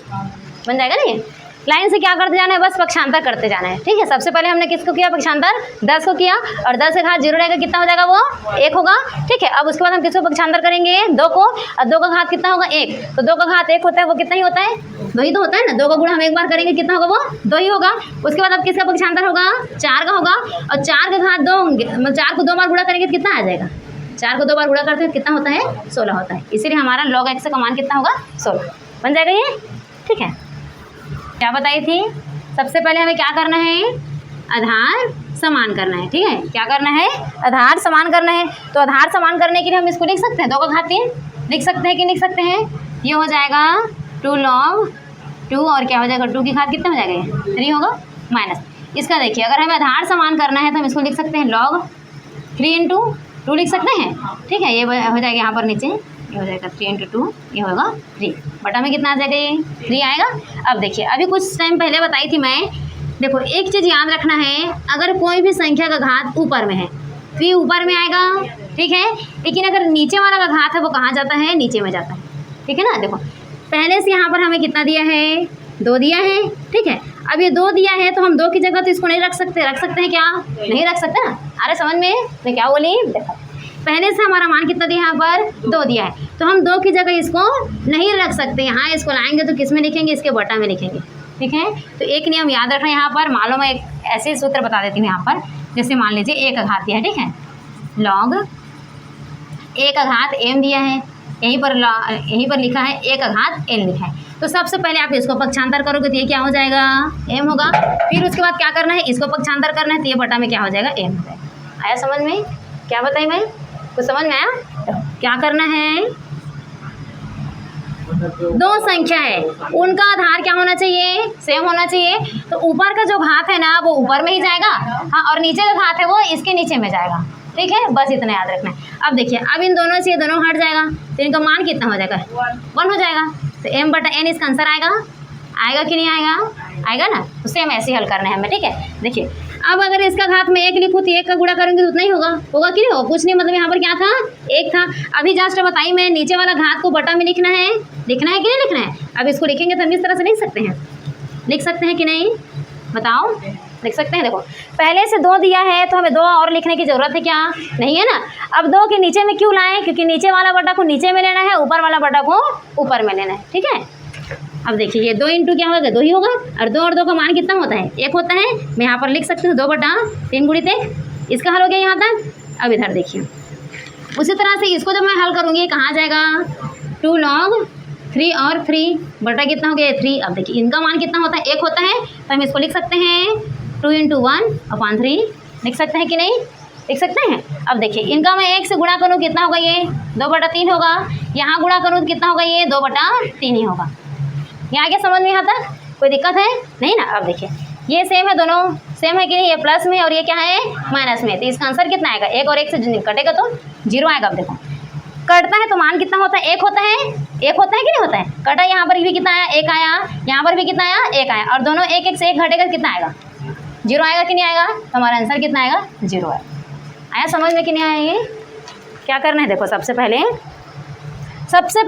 बन जाएगा ना। ये लाइन से क्या करते जाना है, बस पक्षांतर करते जाना है। ठीक है, सबसे पहले हमने किसको किया पक्षांतर, 10 को किया, और 10 के घात 0 रहेगा कितना हो जाएगा, वो 1 होगा। ठीक है, अब उसके बाद हम किसको पक्षांतर करेंगे, 2 को, और 2 का घात कितना होगा, 1। तो 2 का घात 1 होता है वो कितना ही होता है, 2 ही तो होता है ना। 2 का गुणा हम एक बार करेंगे कितना होगा, वो 2 ही होगा। उसके बाद अब किसका पक्षांतर होगा, 4 का होगा, और 4 का घात 2 होंगे, मतलब 4 को 2 बार गुणा करेंगे तो कितना आ जाएगा, 4 को 2 बार गुणा करते हैं कितना होता है, 16 होता है। इसीलिए हमारा log x का मान कितना होगा, 16 बन जाएगा ये। ठीक है, क्या बताई थी, सबसे पहले हमें क्या करना है, आधार समान करना है। ठीक है, क्या करना है, आधार समान करना है। तो आधार समान करने के लिए हम इसको लिख सकते हैं, 2 का घात 3 लिख सकते हैं कि लिख सकते हैं। ये हो जाएगा 2 log 2, और क्या हो जाएगा, 2 की घात कितना हो जाएगा, ये 3 होगा माइनस। इसका देखिए अगर हमें आधार समान करना है तो हम इसको लिख सकते हैं log 3 × 2 लिख सकते हैं। ठीक है, ये हो जाएगा यहाँ पर नीचे, ये हो जाएगा 3 × 2, ये होगा 3, बटा में कितना आ जाएगा, ये 3 आएगा। अब देखिए अभी कुछ टाइम पहले बताई थी मैं, देखो एक चीज़ याद रखना है, अगर कोई भी संख्या का घात ऊपर में है तो ये ऊपर में आएगा। ठीक है, लेकिन अगर नीचे वाला का घात है वो कहाँ जाता है, नीचे में जाता है। ठीक है ना, देखो पहले से यहाँ पर हमें कितना दिया है, 2 दिया है। ठीक है, अब ये 2 दिया है तो हम 2 की जगह तो इसको नहीं रख सकते हैं क्या, नहीं रख सकते ना। अरे समझ में मैं क्या बोली, देखो पहले से हमारा मान कितना दिया, यहाँ पर 2 दिया है, तो हम 2 की जगह इसको नहीं रख सकते। यहाँ इसको लाएंगे तो किस में लिखेंगे, इसके बटा में लिखेंगे। ठीक है, तो एक नियम याद रखना यहाँ पर, मान लो मैं एक ऐसे सूत्र बता देती हूँ यहाँ पर, जैसे मान लीजिए 1 का घात दिया है। ठीक है, log 1 का घात m दिया है, यहीं पर लिखा है 1 का घात n लिखा है। तो सबसे पहले आप इसको पक्षांतर करोगे तो ये क्या हो जाएगा, m होगा। फिर उसके बाद क्या करना है, इसको पक्षांतर करना है तो ये बटा में क्या हो जाएगा, m हो जाएगा। आया समझ में? क्या बताई मैं, कुछ समझ में आया? क्या करना है, दो संख्या है उनका आधार क्या होना चाहिए, सेम होना चाहिए। तो ऊपर का जो घात है ना वो ऊपर में ही जाएगा, हाँ, और नीचे का घात है वो इसके नीचे में जाएगा। ठीक है, बस इतना याद रखना है। अब देखिए, अब इन दोनों से ये दोनों हट जाएगा तो इनका मान कितना हो जाएगा, 1 हो जाएगा। तो m बटा n इसका आंसर आएगा, आएगा कि नहीं आएगा, आएगा ना। तो सेम ऐसे ही हल करना है हमें। ठीक है, देखिए अब अगर इसका घात में 1 लिखूँ तो 1 का गुणा करूँगी तो उतना ही होगा, होगा कि नहीं होगा, कुछ नहीं, मतलब यहाँ पर क्या था, 1 था। अभी जस्ट बताई मैं, नीचे वाला घात को बटा में लिखना है, लिखना है कि नहीं लिखना है। अब इसको लिखेंगे तो हम इस तरह से लिख सकते हैं, लिख सकते हैं कि नहीं, बताओ, लिख सकते हैं। देखो पहले से 2 दिया है तो हमें 2 और लिखने की ज़रूरत है क्या, नहीं है ना। अब 2 के नीचे में क्यों लाएं, क्योंकि नीचे वाला बटा को नीचे में लेना है, ऊपर वाला बटा को ऊपर में लेना है। ठीक है, अब देखिए ये 2 इंटू क्या होगा, 2 ही होगा, और 2 और 2 का मान कितना होता है, 1 होता है। मैं यहाँ पर लिख सकती हूँ 2 बटा 3 गुणित 1, इसका हल हो गया यहाँ तक। अब इधर देखिए, उसी तरह से इसको जब मैं हल करूँगी कहाँ जाएगा, 2 log 3 और 3 बटा कितना हो गया, 3। अब देखिए इनका मान कितना होता है, 1 होता है, तो हम इसको लिख सकते हैं 2 × 1/3, लिख सकते हैं कि नहीं, लिख सकते हैं। अब देखिए इनका मैं 1 से गुणा करूँ कितना होगा, ये 2 बटा 3 होगा। यहाँ गुणा करूँ तो कितना होगा, ये 2 बटा 3 ही होगा। यहाँ क्या समझ में यहाँ तक कोई दिक्कत है, नहीं ना। अब देखिए ये सेम है, दोनों सेम है कि नहीं, ये प्लस में और ये क्या है, माइनस में। तो इसका आंसर कितना आएगा, 1 और 1 से कटेगा तो 0 आएगा। अब देखो कटता है तो मान कितना होता है, 1 होता है, 1 होता है कि नहीं होता है। कटा यहाँ पर भी कितना आया, 1 आया, यहाँ पर भी कितना आया, 1 आया, और दोनों 1 1 से 1 घटेगा कितना आएगा, 0 आएगा कि नहीं आएगा। तो हमारा आंसर कितना आएगा, 0 आया समझ में कि नहीं आया। ये क्या करना है, देखो सबसे पहले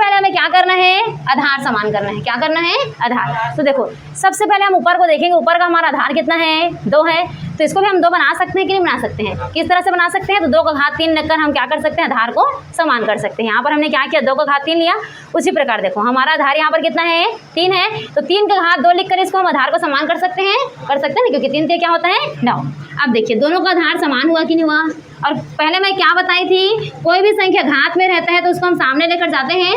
हमें क्या करना है, आधार समान करना है। क्या करना है, आधार। तो देखो सबसे पहले हम ऊपर को देखेंगे, ऊपर का हमारा आधार कितना है, 2 है। तो इसको भी हम 2 बना सकते हैं कि नहीं बना सकते हैं, किस तरह से बना सकते हैं, तो 2 का घात 3 लेकर हम क्या कर सकते हैं, आधार को समान कर सकते हैं। यहाँ पर हमने क्या किया, 2 का घात 3 लिया। उसी प्रकार देखो हमारा आधार यहाँ पर कितना है, 3 है, तो 3 का घात 2 लिखकर इसको हम आधार को समान कर सकते हैं ना, क्योंकि 3 से क्या होता है, 9। अब देखिए दोनों का आधार समान हुआ कि नहीं हुआ। और पहले मैं क्या बताई थी, कोई भी संख्या घात में रहता है तो उसको हम सामने लेकर जाते हैं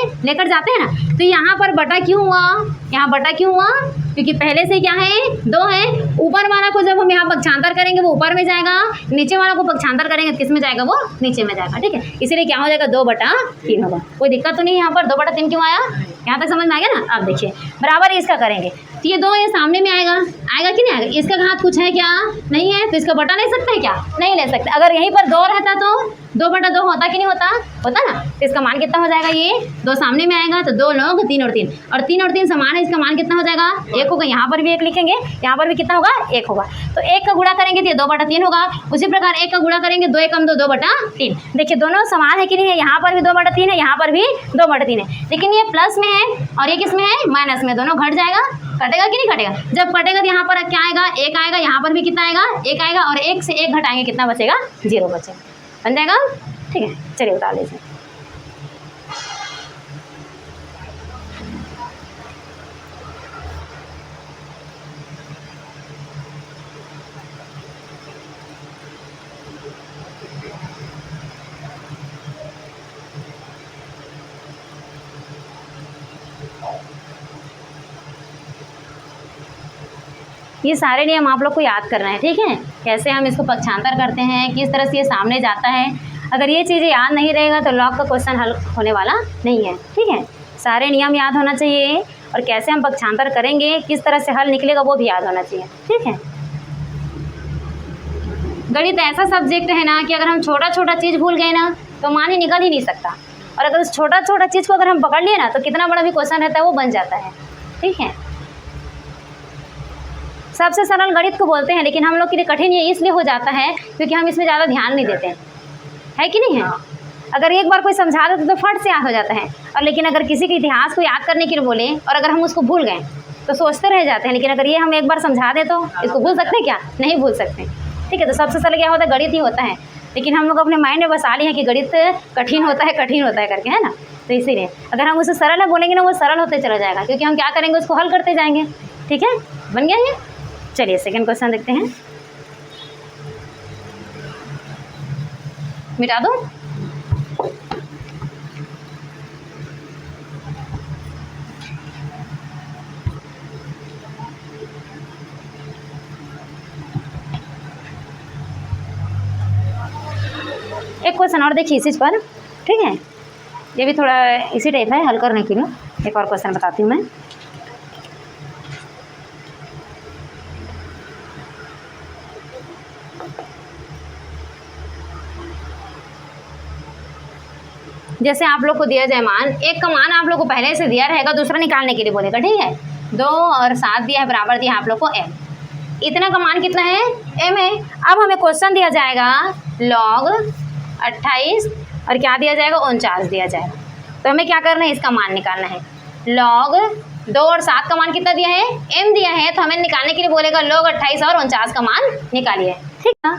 ना। तो यहाँ पर बटा क्यों हुआ, यहाँ बटा क्यों हुआ, क्योंकि पहले से क्या है, 2 है। ऊपर वाला को जब हम यहाँ पक्षांतर करेंगे वो ऊपर में जाएगा, नीचे वाला को पक्षांतर करेंगे किस में जाएगा, वो नीचे में जाएगा। ठीक है, इसीलिए क्या हो जाएगा, 2 बटा 3 होगा। कोई दिक्कत तो नहीं है यहाँ पर, 2 बटा 3 क्यों आया, यहाँ तक समझ में आ गया ना। अब देखिए बराबर इसका करेंगे तो ये 2 ये सामने में आएगा कि नहीं आएगा। इसका घात कुछ है क्या, नहीं है, तो इसका बटा ले सकते हैं क्या, नहीं ले सकते। अगर यहीं पर 2 रहता तो 2 बटा 2 होता कि नहीं होता ना। तो इसका मान कितना हो जाएगा, ये 2 सामने में आएगा तो 2 log 3 और 3, और 3 और 3 समान है, इसका मान कितना हो जाएगा, 1 होगा। यहाँ पर भी 1 लिखेंगे, यहाँ पर भी कितना होगा, 1 होगा। तो 1 का गुणा करेंगे तो ये 2 बटा 3 होगा। उसी प्रकार 1 का गुणा करेंगे, 2 एकम 2, 2 बटा 3। देखिए दोनों समान है कि नहीं है, यहाँ पर भी 2 बटा 3 है, यहाँ पर भी 2 बटा 3 है, लेकिन ये प्लस में है और ये किस में है, माइनस में। दोनों घट जाएगा, कटेगा कि नहीं कटेगा। जब कटेगा तो यहाँ पर क्या आएगा, 1 आएगा, यहाँ पर भी कितना आएगा, 1 आएगा, और 1 से 1 घटाएंगे कितना बचेगा, 0 बचेगा, बन जाएगा। ठीक है, चलिए उतार लीजिए। ये सारे नियम आप लोग को याद करना है। ठीक है, कैसे हम इसको पक्षांतर करते हैं, किस तरह से ये सामने जाता है। अगर ये चीज़ें याद नहीं रहेगा तो लॉग का क्वेश्चन हल होने वाला नहीं है। ठीक है, सारे नियम याद होना चाहिए, और कैसे हम पक्षांतर करेंगे, किस तरह से हल निकलेगा वो भी याद होना चाहिए। ठीक है, गणित ऐसा सब्जेक्ट है ना कि अगर हम छोटा छोटा चीज़ भूल गए ना तो मान ही निकल ही नहीं सकता, और अगर उस छोटा छोटा चीज़ को अगर हम पकड़ लिए ना तो कितना बड़ा भी क्वेश्चन रहता है वो बन जाता है। ठीक है, सबसे सरल गणित को बोलते हैं, लेकिन हम लोग के लिए कठिन ये इसलिए हो जाता है क्योंकि हम इसमें ज़्यादा ध्यान नहीं देते हैं, है कि नहीं है। अगर एक बार कोई समझा देते तो फट से याद हो जाता है, और लेकिन अगर किसी के इतिहास को याद करने के लिए बोले और अगर हम उसको भूल गए तो सोचते रह जाते हैं। लेकिन अगर ये हम एक बार समझा दें तो इसको भूल सकते हैं क्या, नहीं भूल सकते। ठीक है, तो सबसे सरल क्या होता है, गणित ही होता है, लेकिन हम लोग अपने माइंड में बसा लिए हैं कि गणित कठिन होता है करके, है ना। तो इसीलिए अगर हम उसे सरल है बोलेंगे ना वो सरल होते चला जाएगा, क्योंकि हम क्या करेंगे, उसको हल करते जाएंगे। ठीक है, बन गया ये। चलिए सेकंड क्वेश्चन देखते हैं, मिटा दो। एक क्वेश्चन और देखिए इस चीज़ पर, ठीक है, ये भी थोड़ा इसी टाइप है, हल करने के लिए एक और क्वेश्चन बताती हूँ मैं। जैसे आप लोग को दिया जाए मान, एक का मान आप लोग को पहले से दिया रहेगा, दूसरा निकालने के लिए बोलेगा, ठीक है। 2 और 7 दिया है, बराबर दिया है आप लोग को m, इतना का मान कितना है, m है। अब हमें क्वेश्चन दिया जाएगा log 28 और क्या दिया जाएगा, 49 दिया जाएगा। तो हमें क्या करना है, इसका मान निकालना है। log 2 और 7 का मान कितना दिया है, m दिया है, तो हमें निकालने के लिए बोलेगा log 28 और 49 का मान निकालिए, ठीक है,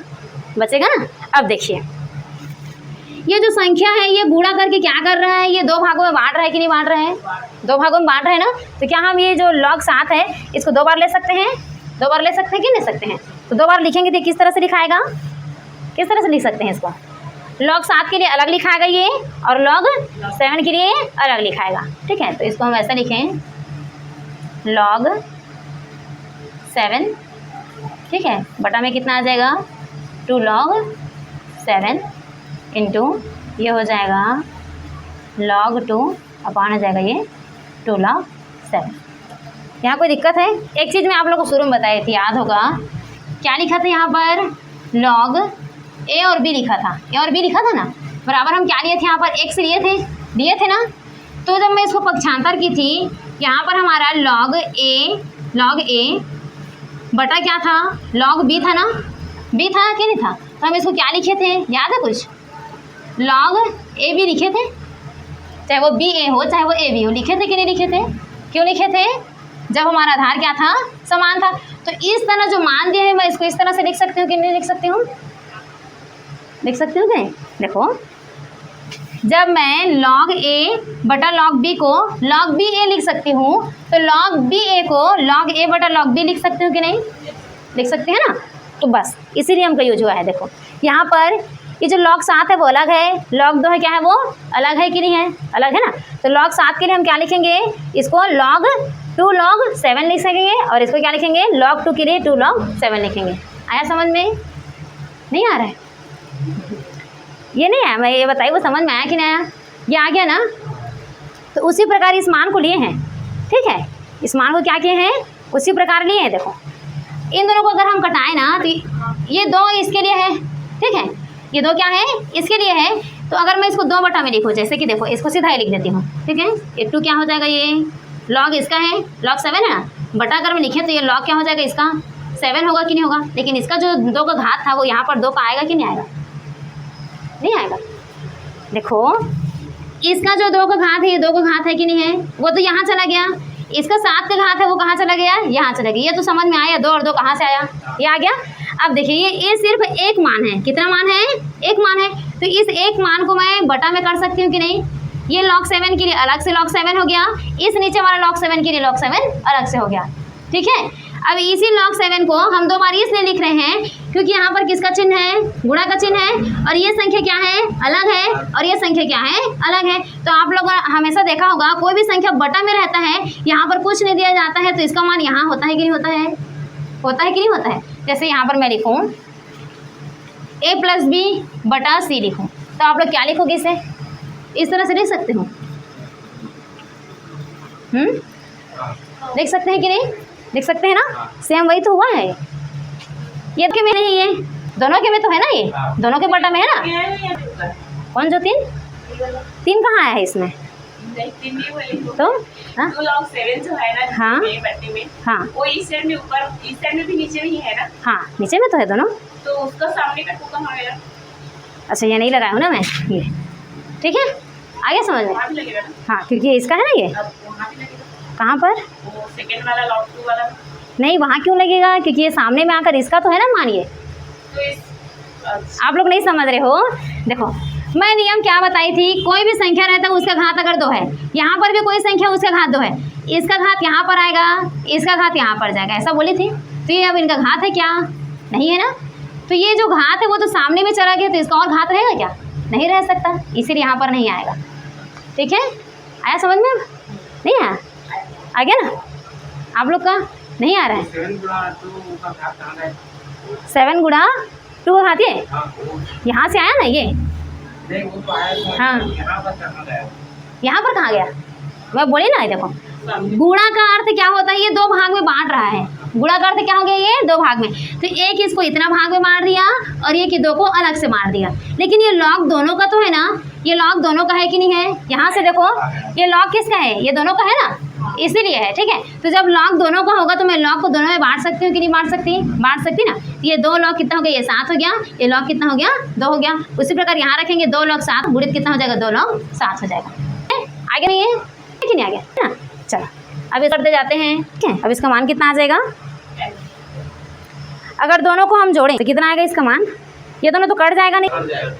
बचेगा ना। अब देखिए ये जो संख्या है ये गुणा करके क्या कर रहा है, ये 2 भागों में बांट रहा है कि नहीं बांट रहा है, 2 भागों में बांट रहा है ना। तो क्या हम ये जो log 7 है इसको 2 बार ले सकते हैं, 2 बार ले सकते हैं कि नहीं सकते हैं। तो 2 बार लिखेंगे तो किस तरह से लिखाएगा, किस तरह से लिख सकते हैं इसको, log 7 के लिए अलग लिखाएगा ये, और log 7 के लिए अलग लिखाएगा, ठीक है। तो इसको हम ऐसा लिखें log 7, ठीक है, बटा में कितना आ जाएगा 2 log 7 इंटू ये हो जाएगा log 2 अपॉन आ जाएगा ये 2 log 7। यहाँ कोई दिक्कत है, एक चीज़ मैं आप लोग को शुरू में बताई थी, याद होगा क्या लिखा था यहाँ पर, log a और b लिखा था, a और b लिखा था ना, बराबर हम क्या लिए थे यहाँ पर, x लिए थे ना। तो जब मैं इसको पक्षांतर की थी यहाँ पर हमारा log a बटा क्या था, log b था ना, b था कि नहीं था। तो हम इसको क्या लिखे थे, याद है कुछ, log a b लिखे थे, चाहे वो b a हो चाहे वो a b हो, लिखे थे कि नहीं लिखे थे, क्यों लिखे थे, जब हमारा आधार क्या था, समान था। तो इस तरह जो मान दिया है मैं इसको इस तरह से लिख सकती हूँ कि नहीं लिख सकती हूँ, लिख सकती हूँ क्या, देखो जब मैं log a बटा log b को log b a लिख सकती हूँ, तो log b a को log a बटा log b लिख सकती हूँ कि नहीं, लिख सकते हैं ना। तो बस इसीलिए हमका यूज हुआ है। देखो यहाँ पर ये जो log 7 है वो अलग है, log 2 है क्या है वो अलग है कि नहीं है, अलग है ना। तो log 7 के लिए हम क्या लिखेंगे, इसको log 2 log 7 लिख सकेंगे, और इसको क्या लिखेंगे log 2 के लिए 2 log 7 लिखेंगे। आया समझ में, नहीं आ रहा है, ये नहीं आया, मैं ये बताइए वो समझ में आया कि नहीं आया, ये आ गया ना। तो उसी प्रकार इस मान को लिए हैं, ठीक है, इस मान को क्या किए हैं, उसी प्रकार लिए हैं। देखो इन दोनों को अगर हम कटाएं ना तो ये 2 इसके लिए है, ठीक है, ये 2 क्या है इसके लिए है। तो अगर मैं इसको 2 बटा में लिखूँ, जैसे कि देखो इसको सीधा ही लिख देती हूँ, ठीक है, ये 2 क्या हो जाएगा, ये log इसका है log 7 है ना, बटा अगर मैं लिखे तो ये log क्या हो जाएगा इसका 7 होगा कि नहीं होगा। लेकिन इसका जो 2 का घात था वो यहाँ पर 2 का आएगा कि नहीं आएगा, नहीं आएगा। देखो इसका जो 2 का घात है, ये 2 का घात है कि नहीं है, वो तो यहाँ चला गया। इसका 7 का घात है वो कहाँ चला गया, यहाँ चला गया। ये तो समझ में आया, 2 और 2 कहाँ से आया, ये आ गया। अब देखिए ये सिर्फ एक मान है, कितना मान है, एक मान है। तो इस एक मान को मैं बटा में कर सकती हूँ कि नहीं। ये log 7 के लिए अलग से log 7 हो गया, इस नीचे वाला log 7 के लिए log 7 अलग से हो गया, ठीक है। अब इसी log 7 को हम 2 बार इसलिए लिख रहे हैं क्योंकि यहाँ पर किसका चिन्ह है, गुणा का चिन्ह है, और ये संख्या क्या है अलग है, और ये संख्या क्या है अलग है। तो आप लोग हमेशा देखा होगा कोई भी संख्या बटा में रहता है, यहाँ पर कुछ नहीं दिया जाता है, तो इसका मान यहाँ होता है कि नहीं होता है, होता है कि नहीं होता है। जैसे यहाँ पर मैं लिखूँ a + b बटा c लिखूँ, तो आप लोग क्या लिखोगे, इसे इस तरह से लिख सकते हो, लिख सकते हैं कि नहीं, लिख सकते हैं ना। सेम वही तो हुआ है, ये के में नहीं, ये दोनों के में तो है ना, ये दोनों के बटा में है ना। कौन जो 3 कहाँ आया है इसमें, तो हाँ log 7 जो है ना, हाँ बट्टे में, हाँ वो इस साइड में ऊपर, इस साइड में भी नीचे में ही है ना। हाँ नीचे में तो है दोनों, तो उसका सामने का 2 कहाँ आएगा। अच्छा ये नहीं लगाया हूँ ना मैं, ये ठीक है, आगे समझ में। वहाँ भी लगेगा ना, हाँ क्योंकि इसका है ना, ये अब वहाँ भी लगेगा, कहाँ पर, वो सेकंड वाला log 2 वाला। नहीं वहाँ क्यों लगेगा, क्योंकि ये सामने में आकर इसका तो है ना मान, ये तो इस आप लोग नहीं समझ रहे हो। देखो मैं नियम क्या बताई थी, कोई भी संख्या रहता है उसका घात अगर 2 है, यहाँ पर भी कोई संख्या उसका घात 2 है, इसका घात यहाँ पर आएगा, इसका घात यहाँ पर जाएगा, ऐसा बोली थी। तो ये अब इनका घात है क्या, नहीं है ना। तो ये जो घात है वो तो सामने में चला गया, तो इसका और घात रहेगा क्या, नहीं रह सकता, इसीलिए यहाँ पर नहीं आएगा, ठीक है। आया समझ में, नहीं आया, आ गया ना आप लोग का, नहीं आ रहा है। 7 गुणा 2 का घात ये यहाँ से आया ना, ये नहीं वो तो आया था, हाँ। यहाँ पर कहाँ गया? यहाँ पर कहाँ गया? मैं बोली ना, देखो गुणा का अर्थ क्या होता है, ये दो भाग में बांट रहा है। गुणा का अर्थ क्या हो गया, ये दो भाग में। तो एक इसको इतना भाग में बांट दिया और ये कि दो को अलग से बांट दिया। लेकिन ये लॉग दोनों का तो है ना, ये लॉग दोनों का है कि नहीं है? यहाँ से देखो ये लॉग किसका है, ये दोनों का है ना, इसीलिए है। ठीक है, तो जब लॉग दोनों का होगा तो मैं लॉग को दोनों में बांट सकती हूँ कि नहीं बांट सकती? बांट सकती ना। ये दो लॉग कितना हो गया, ये 7 हो गया, ये लॉग कितना हो गया, 2 हो गया। उसी प्रकार यहाँ रखेंगे 2 लॉग 7 गुणित कितना हो जाएगा, 2 लॉग 7 हो जाएगा। आगे नहीं है कि नहीं, आ गया ना। चलो अब इस करते जाते हैं। ठीक है, अब इसका मान कितना आ जाएगा, अगर दोनों को हम जोड़ें तो कितना आएगा इसका मान? ये दोनों तो कट जाएगा नहीं,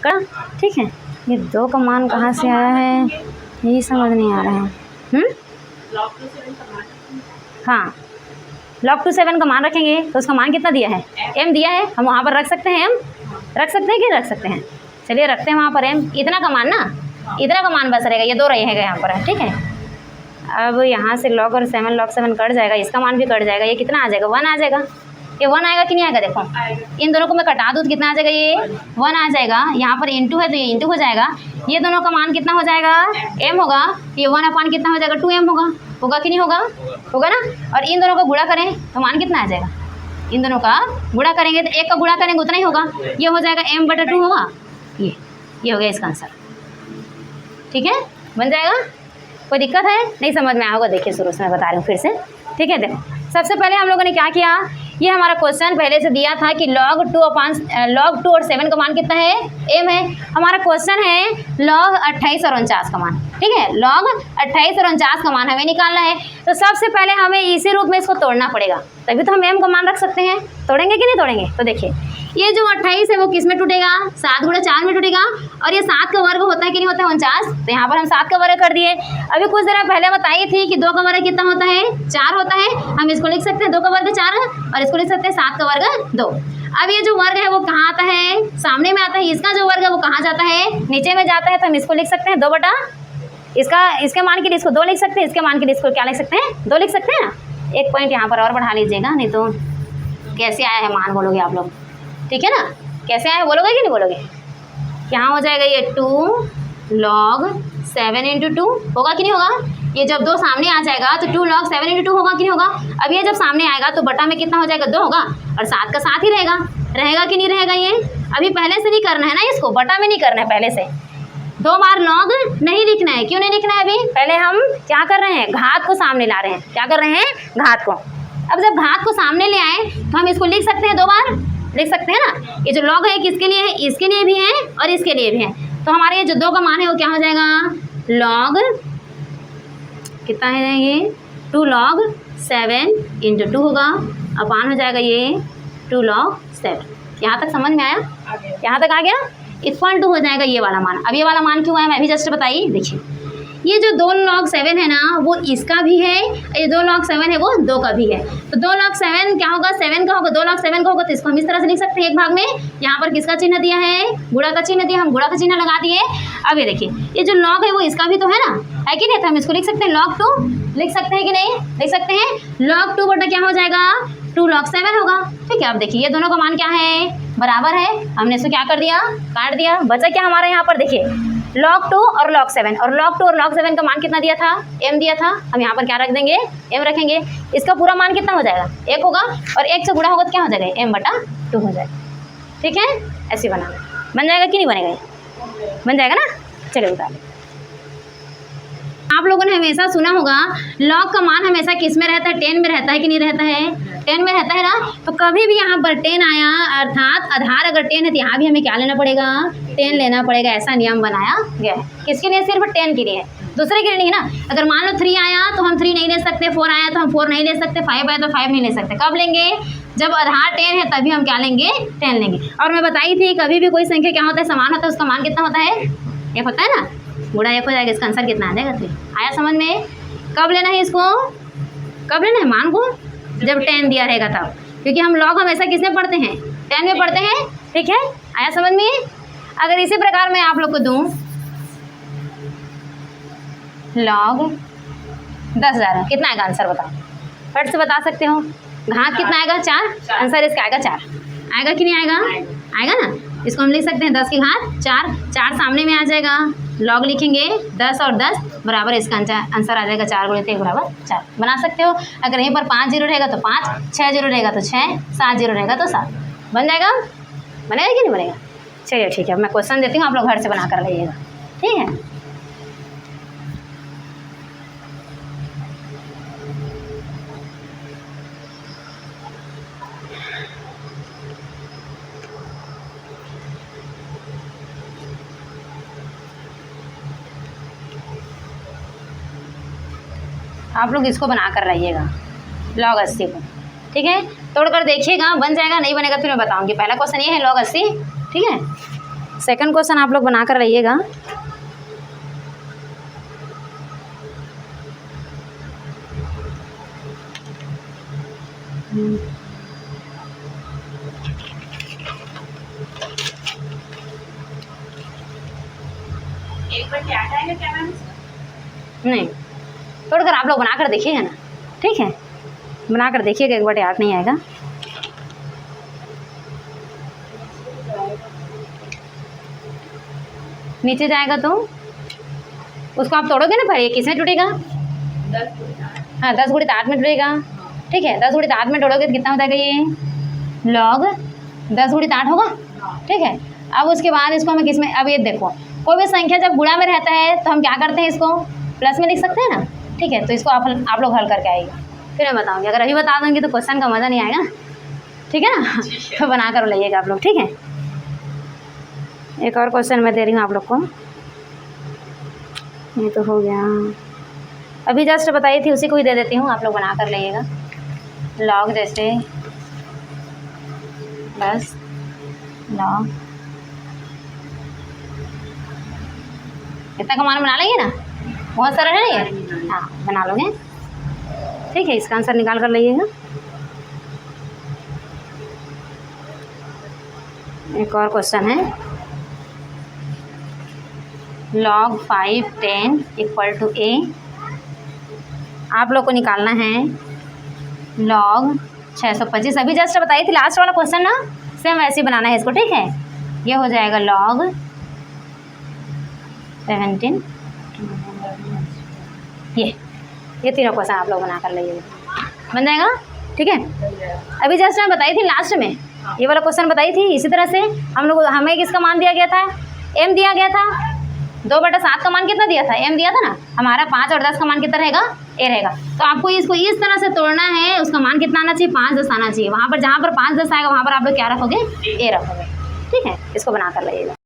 कट। ठीक है, ये 2 का मान कहाँ से आया है यही समझ नहीं आ रहा है। लॉग टू 7 का मान, हाँ, log 2 7 का मान रखेंगे तो उसका मान कितना दिया है, m दिया है। हम वहाँ पर रख सकते हैं, m रख सकते हैं कि रख सकते हैं? चलिए रखते हैं वहाँ पर m, इतना का मान ना, इतना का मान बस रहेगा, ये 2 रहेगा यहाँ पर। ठीक है, अब यहाँ से log और 7 log 7 कट जाएगा, इसका मान भी कट जाएगा। ये कितना आ जाएगा, 1 आ जाएगा। ये 1 आएगा कि नहीं आएगा? देखो इन दोनों को मैं कटा दूँ तो कितना आ जाएगा, ये 1 आ जाएगा। यहाँ पर इंटू है तो ये इंटू हो जाएगा। ये दोनों का मान कितना हो जाएगा, m होगा। ये 1 अपान कितना हो जाएगा, 2m होगा। होगा कि नहीं होगा? होगा ना। और इन दोनों को गुणा करें तो मान कितना आ जाएगा, इन दोनों का गुणा करेंगे तो 1 का गुणा करेंगे उतना ही होगा। ये हो जाएगा m/2 होगा। ये हो गया इसका आंसर। ठीक है, बन जाएगा। कोई दिक्कत है? नहीं समझ में आया होगा, देखिए शुरू से मैं बता रही हूँ फिर से। ठीक है, देखो सबसे पहले हम लोगों ने क्या किया, ये हमारा क्वेश्चन पहले से दिया था कि log 2 और 7 का मान कितना है, m है। हमारा क्वेश्चन है log 28 और 49 का मान। ठीक है, log 28 और 49 का मान हमें निकालना है। तो सबसे पहले हमें इसी रूप में इसको तोड़ना पड़ेगा, तभी तो हम m का मान रख सकते हैं। तोड़ेंगे कि नहीं तोड़ेंगे? तो देखिए ये जो 28 है वो किस में टूटेगा, 7 गुणा 4 में टूटेगा। और ये 7 का वर्ग होता है कि नहीं होता है, 49। तो यहाँ पर हम 7 का वर्ग कर दिए। अभी कुछ देर पहले बताई थी कि 2 का वर्ग कितना होता है, 4 होता है। हम इसको लिख सकते हैं 2 का वर्ग 4 और इसको लिख सकते हैं 7 का वर्ग 2। अब ये जो वर्ग है वो कहाँ आता है, सामने में आता है। इसका जो वर्ग है वो कहाँ जाता है, नीचे में जाता है। तो हम इसको लिख सकते हैं 2 बटा इसके मान के लिए इसको 2 लिख सकते हैं, इसके मान के लिए इसको क्या लिख सकते हैं, 2 लिख सकते हैं ना। 1 पॉइंट यहाँ पर और बढ़ा लीजिएगा, नहीं तो कैसे आया है मान बोलोगे आप लोग। ठीक है ना, कैसे आया बोलोगे कि नहीं बोलोगे? यहाँ हो जाएगा ये 2 log 7 × 2 होगा कि नहीं होगा। ये जब 2 सामने आ जाएगा तो 2 log 7 × 2 होगा कि नहीं होगा। अब ये जब सामने आएगा तो बटा में कितना हो जाएगा, 2 होगा और 7 का 7 ही रहेगा। रहेगा कि नहीं रहेगा? ये अभी पहले से नहीं करना है ना, इसको बटा में नहीं करना है, पहले से 2 बार log नहीं लिखना है। क्यों नहीं लिखना है? अभी पहले हम क्या कर रहे हैं, घात को सामने ला रहे हैं। क्या कर रहे हैं, घात को। अब जब घात को सामने ले आए तो हम इसको लिख सकते हैं, 2 बार लिख सकते हैं ना। ये जो log है किसके लिए है, इसके लिए भी है और इसके लिए भी है। तो हमारे ये जो 2 का मान है वो क्या हो जाएगा, log कितना है ये, 2 log 7 × 2 होगा। अपान हो जाएगा ये 2 log 7। यहाँ तक समझ में आया? यहाँ तक आ गया। इक्वल टू हो जाएगा ये वाला मान। अब ये वाला मान क्यों आया मैं भी जस्ट बताइए। देखिए ये जो 2 log 7 है ना वो इसका भी है, ये 2 log 7 है वो 2 का भी है। तो 2 log 7 क्या होगा, 7 का होगा, 2 log 7 का होगा। तो इसको हम इस तरह से लिख सकते हैं, एक भाग में यहाँ पर किसका चिन्ह दिया है, गुणा का चिन्ह दिया, हम गुणा का चिन्ह लगा दिए। अब ये देखिए ये जो log है वो इसका भी तो है ना, है कि नहीं। तो हम इसको लिख सकते हैं log 2, लिख सकते हैं कि नहीं, लिख सकते हैं। log 2 बटा क्या हो जाएगा, 2 log 7 होगा। ठीक है, अब देखिए ये दोनों का मान क्या है, बराबर है। हमने इसको क्या कर दिया, काट दिया। बचा क्या हमारा यहाँ पर, देखिए log 2 और log 7, और log 2 और log 7 का मान कितना दिया था, m दिया था। हम यहाँ पर क्या रख देंगे, m रखेंगे। इसका पूरा मान कितना हो जाएगा, 1 होगा और 1 से गुणा होगा तो क्या हो जाएगा, m/2 हो जाएगा। ठीक है, ऐसे बन जाएगा कि नहीं बनेगा, बन जाएगा ना। चलिए बता दें, आप लोगों ने हमेशा सुना होगा log का मान हमेशा किस में रहता है, 10 में रहता है कि नहीं रहता है, 10 में रहता है ना। तो कभी भी यहाँ पर 10 आया अर्थात आधार अगर 10 है तो यहाँ भी हमें क्या लेना पड़ेगा, 10 लेना पड़ेगा। ऐसा नियम बनाया गया है। किसके लिए, सिर्फ 10 के लिए है, दूसरे के लिए नहीं है ना। अगर मान लो 3 आया तो हम 3 नहीं ले सकते, 4 आया तो हम 4 नहीं ले सकते, 5 आया तो 5 नहीं ले सकते। कब लेंगे, जब आधार 10 है तभी हम क्या लेंगे, 10 लेंगे। और मैं बताई थी कभी भी कोई संख्या क्या होता है, समान होता है, उसका मान कितना होता है, 1 होता है ना। गुणा 1 हो जाएगा, इसका आंसर कितना आ जाएगा, 3। आया समझ में। कब लेना है इसको, कब लेना है मान को, जब 10 दिया रहेगा तब, क्योंकि हम log हमेशा किस में पढ़ते हैं, 10 में पढ़ते हैं। ठीक है, आया समझ में। अगर इसी प्रकार मैं आप लोग को दूं log 10,000 कितना आएगा, आंसर बताओ, फट से बता सकते हो। घात कितना आएगा, 4, आंसर इसका आएगा 4। आएगा कि नहीं आएगा, आएगा ना। इसको हम लिख सकते हैं 10 की घात 4, 4 सामने में आ जाएगा, लॉग लिखेंगे 10 और 10 बराबर, इसका आंसर आ जाएगा 4 × 1 बराबर 4। बना सकते हो। अगर यहीं पर 5 जीरो रहेगा तो 5, 6 जीरो रहेगा तो 6, 7 जीरो रहेगा तो 7। बन जाएगा? बनेगा कि नहीं बनेगा? चलिए ठीक है, मैं क्वेश्चन देती हूँ, आप लोग घर से बना कर लाइएगा, ठीक है। आप लोग इसको बना कर लाइएगा, log 80 को, ठीक है। तोड़ कर देखिएगा, बन जाएगा, नहीं बनेगा फिर मैं बताऊंगी। पहला क्वेश्चन ये है log 80, ठीक है। सेकंड क्वेश्चन आप लोग बना कर लाइएगा। एक बार क्या आएगा क्या मैम? नहीं, तोड़कर आप लोग बनाकर देखिएगा ना, ठीक है। बनाकर देखिएगा, एक बार याद नहीं आएगा। नीचे जाएगा तो उसको आप तोड़ोगे ना, पर ये किसमें टूटेगा? 10 हाँ, 10 × 8 में टूटेगा, ठीक है। 10 × 8 में तोड़ोगे तो कितना हो जाएगा? ये log 10 × 8 होगा, ठीक है। अब उसके बाद इसको हमें किस में, अब ये देखो, कोई भी संख्या जब गुणा में रहता है तो हम क्या करते हैं, इसको प्लस में लिख सकते हैं ना, ठीक है। तो इसको आप लोग हल करके आएगा, फिर मैं बताऊँगी। अगर अभी बता दूँगी तो क्वेश्चन का मज़ा नहीं आएगा, ठीक है ना। तो बना कर लाइएगा आप लोग, ठीक है। एक और क्वेश्चन मैं दे रही हूँ आप लोग को, ये तो हो गया, अभी जस्ट बताई थी उसी को ही दे देती हूँ, आप लोग बना कर लाइएगा। log जैसे बस log, इतना का मान बना लेंगे ना, बहुत सारा है ये, हाँ बना लोगे, ठीक है। इसका आंसर निकाल कर लाइएगा। एक और क्वेश्चन है, log 5 10 = a। आप लोग को निकालना है log 625। अभी जस्ट बताई थी लास्ट वाला क्वेश्चन ना, सेम वैसे ही बनाना है इसको, ठीक है। ये हो जाएगा log 17, ये तीनों क्वेश्चन आप लोग बना कर लाइएगा, बन जाएगा, ठीक है। अभी जस्ट मैं बताई थी लास्ट में, ये वाला क्वेश्चन बताई थी। इसी तरह से हमें किसका मान दिया गया था? m दिया गया था। 2/7 का मान कितना दिया था? m दिया था ना। हमारा 5 और 10 का मान कितना रहेगा? a रहेगा। तो आपको इसको इस तरह से तोड़ना है, उसका मान कितना आना चाहिए? 5 10 आना चाहिए। वहाँ पर जहाँ पर 5 10 आएगा वहाँ पर आप लोग क्या रखोगे? a रखोगे, ठीक है। इसको बना कर लाइएगा।